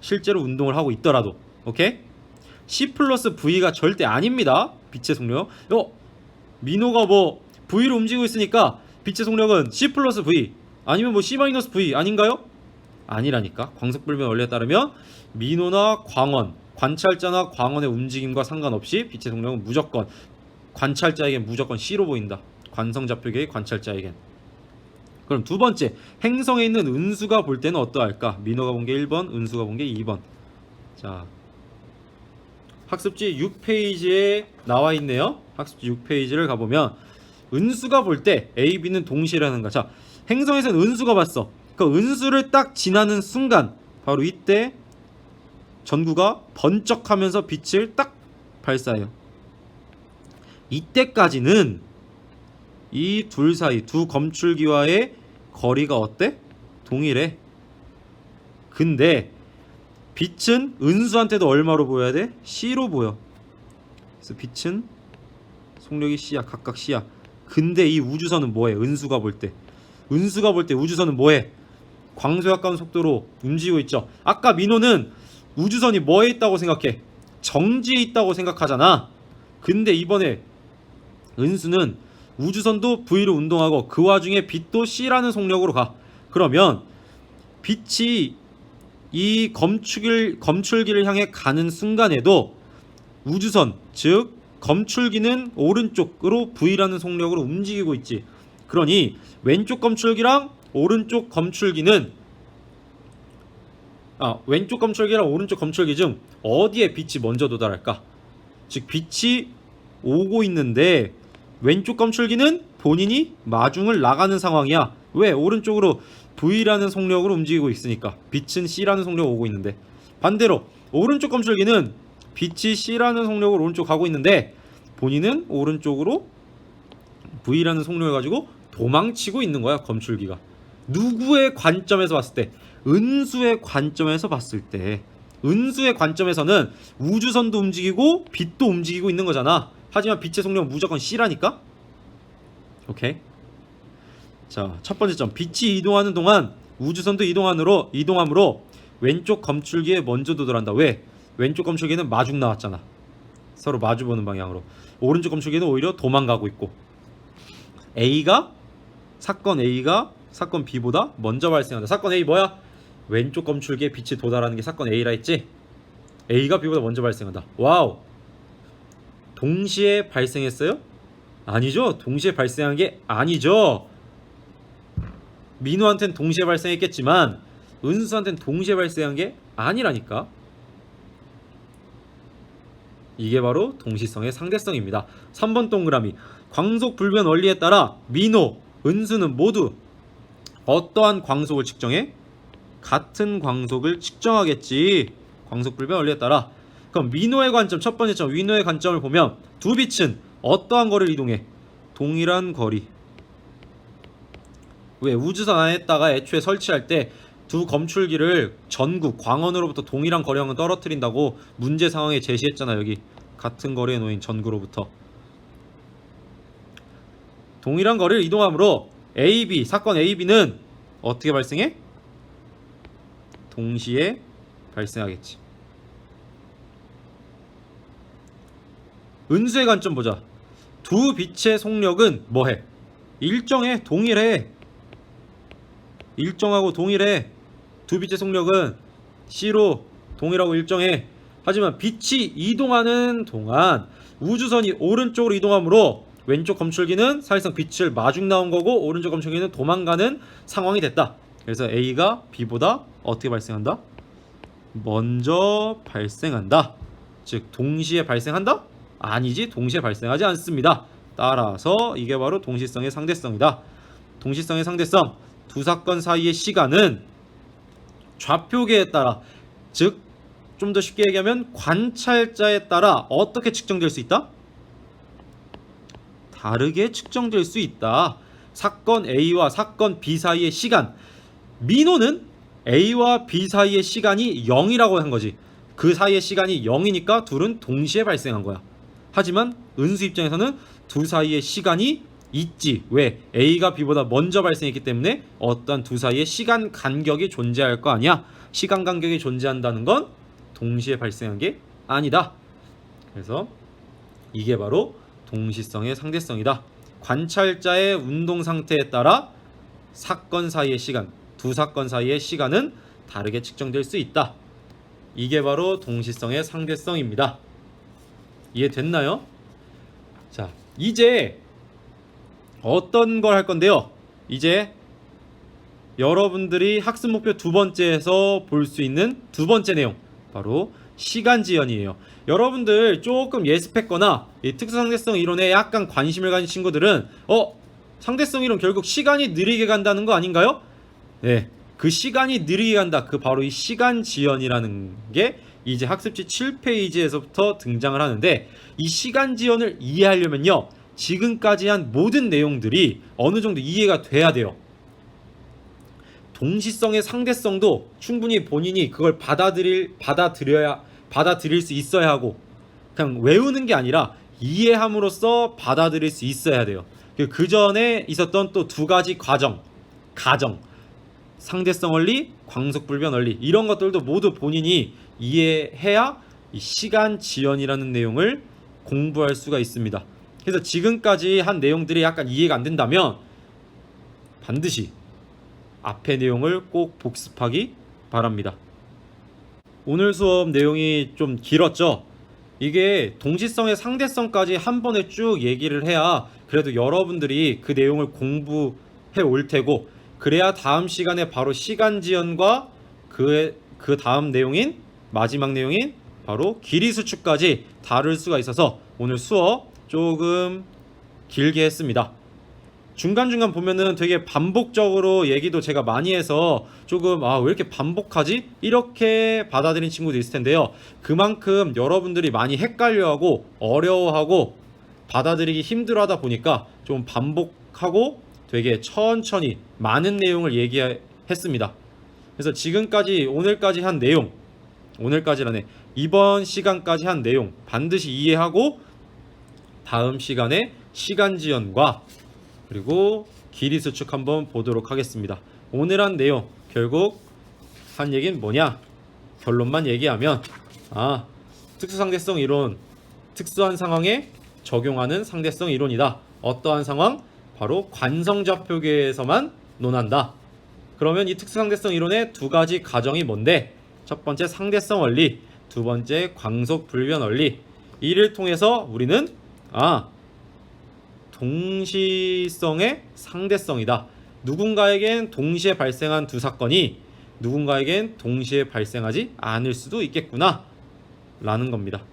[SPEAKER 1] 실제로 운동을 하고 있더라도. 오케이? C 플러스 V가 절대 아닙니다. 빛의 속력. 민호가 뭐 V로 움직이고 있으니까 빛의 속력은 C 플러스 V 아니면 뭐 C 마이너스 V 아닌가요? 아니라니까. 광속불변 원리에 따르면 민호나 광원, 관찰자나 광원의 움직임과 상관없이 빛의 속력은 무조건 관찰자에겐 무조건 C로 보인다. 관성좌표계의 관찰자에겐. 그럼 두 번째, 행성에 있는 은수가 볼 때는 어떠할까? 민호가 본 게 1번, 은수가 본 게 2번. 자, 학습지 6페이지에 나와 있네요. 학습지 6페이지를 가보면 은수가 볼 때 A, B는 동시에라는 거. 자, 행성에서는 은수가 봤어. 그 은수를 딱 지나는 순간 바로 이때 전구가 번쩍하면서 빛을 딱 발사해요. 이때까지는 이 둘 사이, 두 검출기와의 거리가 어때? 동일해. 근데 빛은 은수한테도 얼마로 보여야 돼? C로 보여. 그래서 빛은 속력이 C야. 각각 C야. 근데 이 우주선은 뭐해? 은수가 볼 때 우주선은 뭐해? 광소에 가까운 속도로 움직이고 있죠. 아까 민호는 우주선이 뭐에 있다고 생각해? 정지에 있다고 생각하잖아. 근데 이번에 은수는 우주선도 V로 운동하고 그 와중에 빛도 C라는 속력으로 가. 그러면 빛이 이 검출기를 향해 가는 순간에도 우주선, 즉 검출기는 오른쪽으로 V라는 속력으로 움직이고 있지. 그러니 왼쪽 검출기랑 오른쪽 검출기는 왼쪽 검출기랑 오른쪽 검출기 중 어디에 빛이 먼저 도달할까? 즉 빛이 오고 있는데 왼쪽 검출기는 본인이 마중을 나가는 상황이야. 왜? 오른쪽으로 V라는 속력으로 움직이고 있으니까. 빛은 C라는 속력으로 오고 있는데, 반대로 오른쪽 검출기는 빛이 C라는 속력으로 오른쪽 가고 있는데 본인은 오른쪽으로 V라는 속력을 가지고 도망치고 있는 거야. 검출기가. 누구의 관점에서 봤을 때? 은수의 관점에서 봤을 때. 은수의 관점에서는 우주선도 움직이고 빛도 움직이고 있는 거잖아. 하지만 빛의 속력은 무조건 C라니까. 오케이. 자, 첫 번째 점. 빛이 이동하는 동안 우주선도 이동함으로 왼쪽 검출기에 먼저 도달한다. 왜? 왼쪽 검출기는 마중 나왔잖아. 서로 마주보는 방향으로. 오른쪽 검출기는 오히려 도망가고 있고. 사건 A가 사건 B보다 먼저 발생한다. 사건 A 뭐야? 왼쪽 검출기에 빛이 도달하는 게 사건 A라 했지? A가 B보다 먼저 발생한다. 와우. 동시에 발생했어요? 아니죠. 동시에 발생한 게 아니죠. 민호한테는 동시에 발생했겠지만 은수한테는 동시에 발생한 게 아니라니까. 이게 바로 동시성의 상대성입니다. 3번 동그라미. 광속불변 원리에 따라 민호, 은수는 모두 어떠한 광속을 측정해? 같은 광속을 측정하겠지. 광속불변 원리에 따라. 그럼 민호의 관점, 첫 번째 점 민호의 관점을 보면 두 빛은 어떠한 거리를 이동해? 동일한 거리. 왜? 우주선 안에다가 애초에 설치할 때 두 검출기를 전구, 광원으로부터 동일한 거리만큼 떨어뜨린다고 문제 상황에 제시했잖아. 여기 같은 거리에 놓인 전구로부터 동일한 거리를 이동하므로 AB, 사건 AB는 어떻게 발생해? 동시에 발생하겠지. 은수의 관점 보자. 두 빛의 속력은 뭐해? 일정해. 동일해. 일정하고 동일해. 두 빛의 속력은 C로 동일하고 일정해. 하지만 빛이 이동하는 동안 우주선이 오른쪽으로 이동하므로 왼쪽 검출기는 사실상 빛을 마중 나온 거고 오른쪽 검출기는 도망가는 상황이 됐다. 그래서 A가 B보다 어떻게 발생한다? 먼저 발생한다. 즉 동시에 발생한다? 아니지. 동시에 발생하지 않습니다. 따라서 이게 바로 동시성의 상대성이다. 동시성의 상대성. 두 사건 사이의 시간은 좌표계에 따라, 즉 좀 더 쉽게 얘기하면 관찰자에 따라 어떻게 측정될 수 있다? 다르게 측정될 수 있다. 사건 A와 사건 B 사이의 시간. 민호는 A와 B 사이의 시간이 0이라고 한 거지. 그 사이의 시간이 0이니까 둘은 동시에 발생한 거야. 하지만 은수 입장에서는 두 사이의 시간이 있지. 왜? A가 B보다 먼저 발생했기 때문에 어떤 두 사이의 시간 간격이 존재할 거 아니야. 시간 간격이 존재한다는 건 동시에 발생한 게 아니다. 그래서 이게 바로 동시성의 상대성이다. 관찰자의 운동 상태에 따라 사건 사이의 시간, 두 사건 사이의 시간은 다르게 측정될 수 있다. 이게 바로 동시성의 상대성입니다. 이해됐나요? 자, 이제 어떤 걸 할 건데요. 이제 여러분들이 학습 목표 두 번째에서 볼 수 있는 두 번째 내용, 바로 시간 지연이에요. 여러분들 조금 예습했거나 이 특수상대성 이론에 약간 관심을 가진 친구들은 상대성 이론 결국 시간이 느리게 간다는 거 아닌가요? 네, 그 시간이 느리게 간다. 그 바로 이 시간 지연이라는 게 이제 학습지 7페이지에서부터 등장을 하는데, 이 시간 지연을 이해하려면요, 지금까지 한 모든 내용들이 어느 정도 이해가 돼야 돼요. 동시성의 상대성도 충분히 본인이 그걸 받아들일 수 있어야 하고, 그냥 외우는 게 아니라 이해함으로써 받아들일 수 있어야 돼요. 그 전에 있었던 또 두 가지 가정, 상대성 원리, 광속불변 원리, 이런 것들도 모두 본인이 이해해야 이 시간 지연이라는 내용을 공부할 수가 있습니다. 그래서 지금까지 한 내용들이 약간 이해가 안 된다면 반드시 앞의 내용을 꼭 복습하기 바랍니다. 오늘 수업 내용이 좀 길었죠? 이게 동시성의 상대성까지 한 번에 쭉 얘기를 해야 그래도 여러분들이 그 내용을 공부해 올 테고, 그래야 다음 시간에 바로 시간 지연과 그 다음 내용인, 마지막 내용인 바로 길이 수축까지 다룰 수가 있어서 오늘 수업 조금 길게 했습니다. 중간중간 보면은 되게 반복적으로 얘기도 제가 많이 해서 조금 왜 이렇게 반복하지? 이렇게 받아들인 친구도 있을 텐데요. 그만큼 여러분들이 많이 헷갈려하고 어려워하고 받아들이기 힘들어하다 보니까 좀 반복하고 되게 천천히 많은 내용을 얘기했습니다. 그래서 지금까지 오늘까지 한 내용, 오늘까지라네, 이번 시간까지 한 내용 반드시 이해하고 다음 시간에 시간 지연과 그리고 길이 수축 한번 보도록 하겠습니다. 오늘 한 내용, 결국 한 얘기는 뭐냐? 결론만 얘기하면 특수상대성 이론, 특수한 상황에 적용하는 상대성 이론이다. 어떠한 상황? 바로 관성좌표계에서만 논한다. 그러면 이 특수상대성 이론의 두 가지 가정이 뭔데? 첫 번째 상대성 원리, 두 번째 광속불변 원리. 이를 통해서 우리는 동시성의 상대성이다. 누군가에겐 동시에 발생한 두 사건이 누군가에겐 동시에 발생하지 않을 수도 있겠구나 라는 겁니다.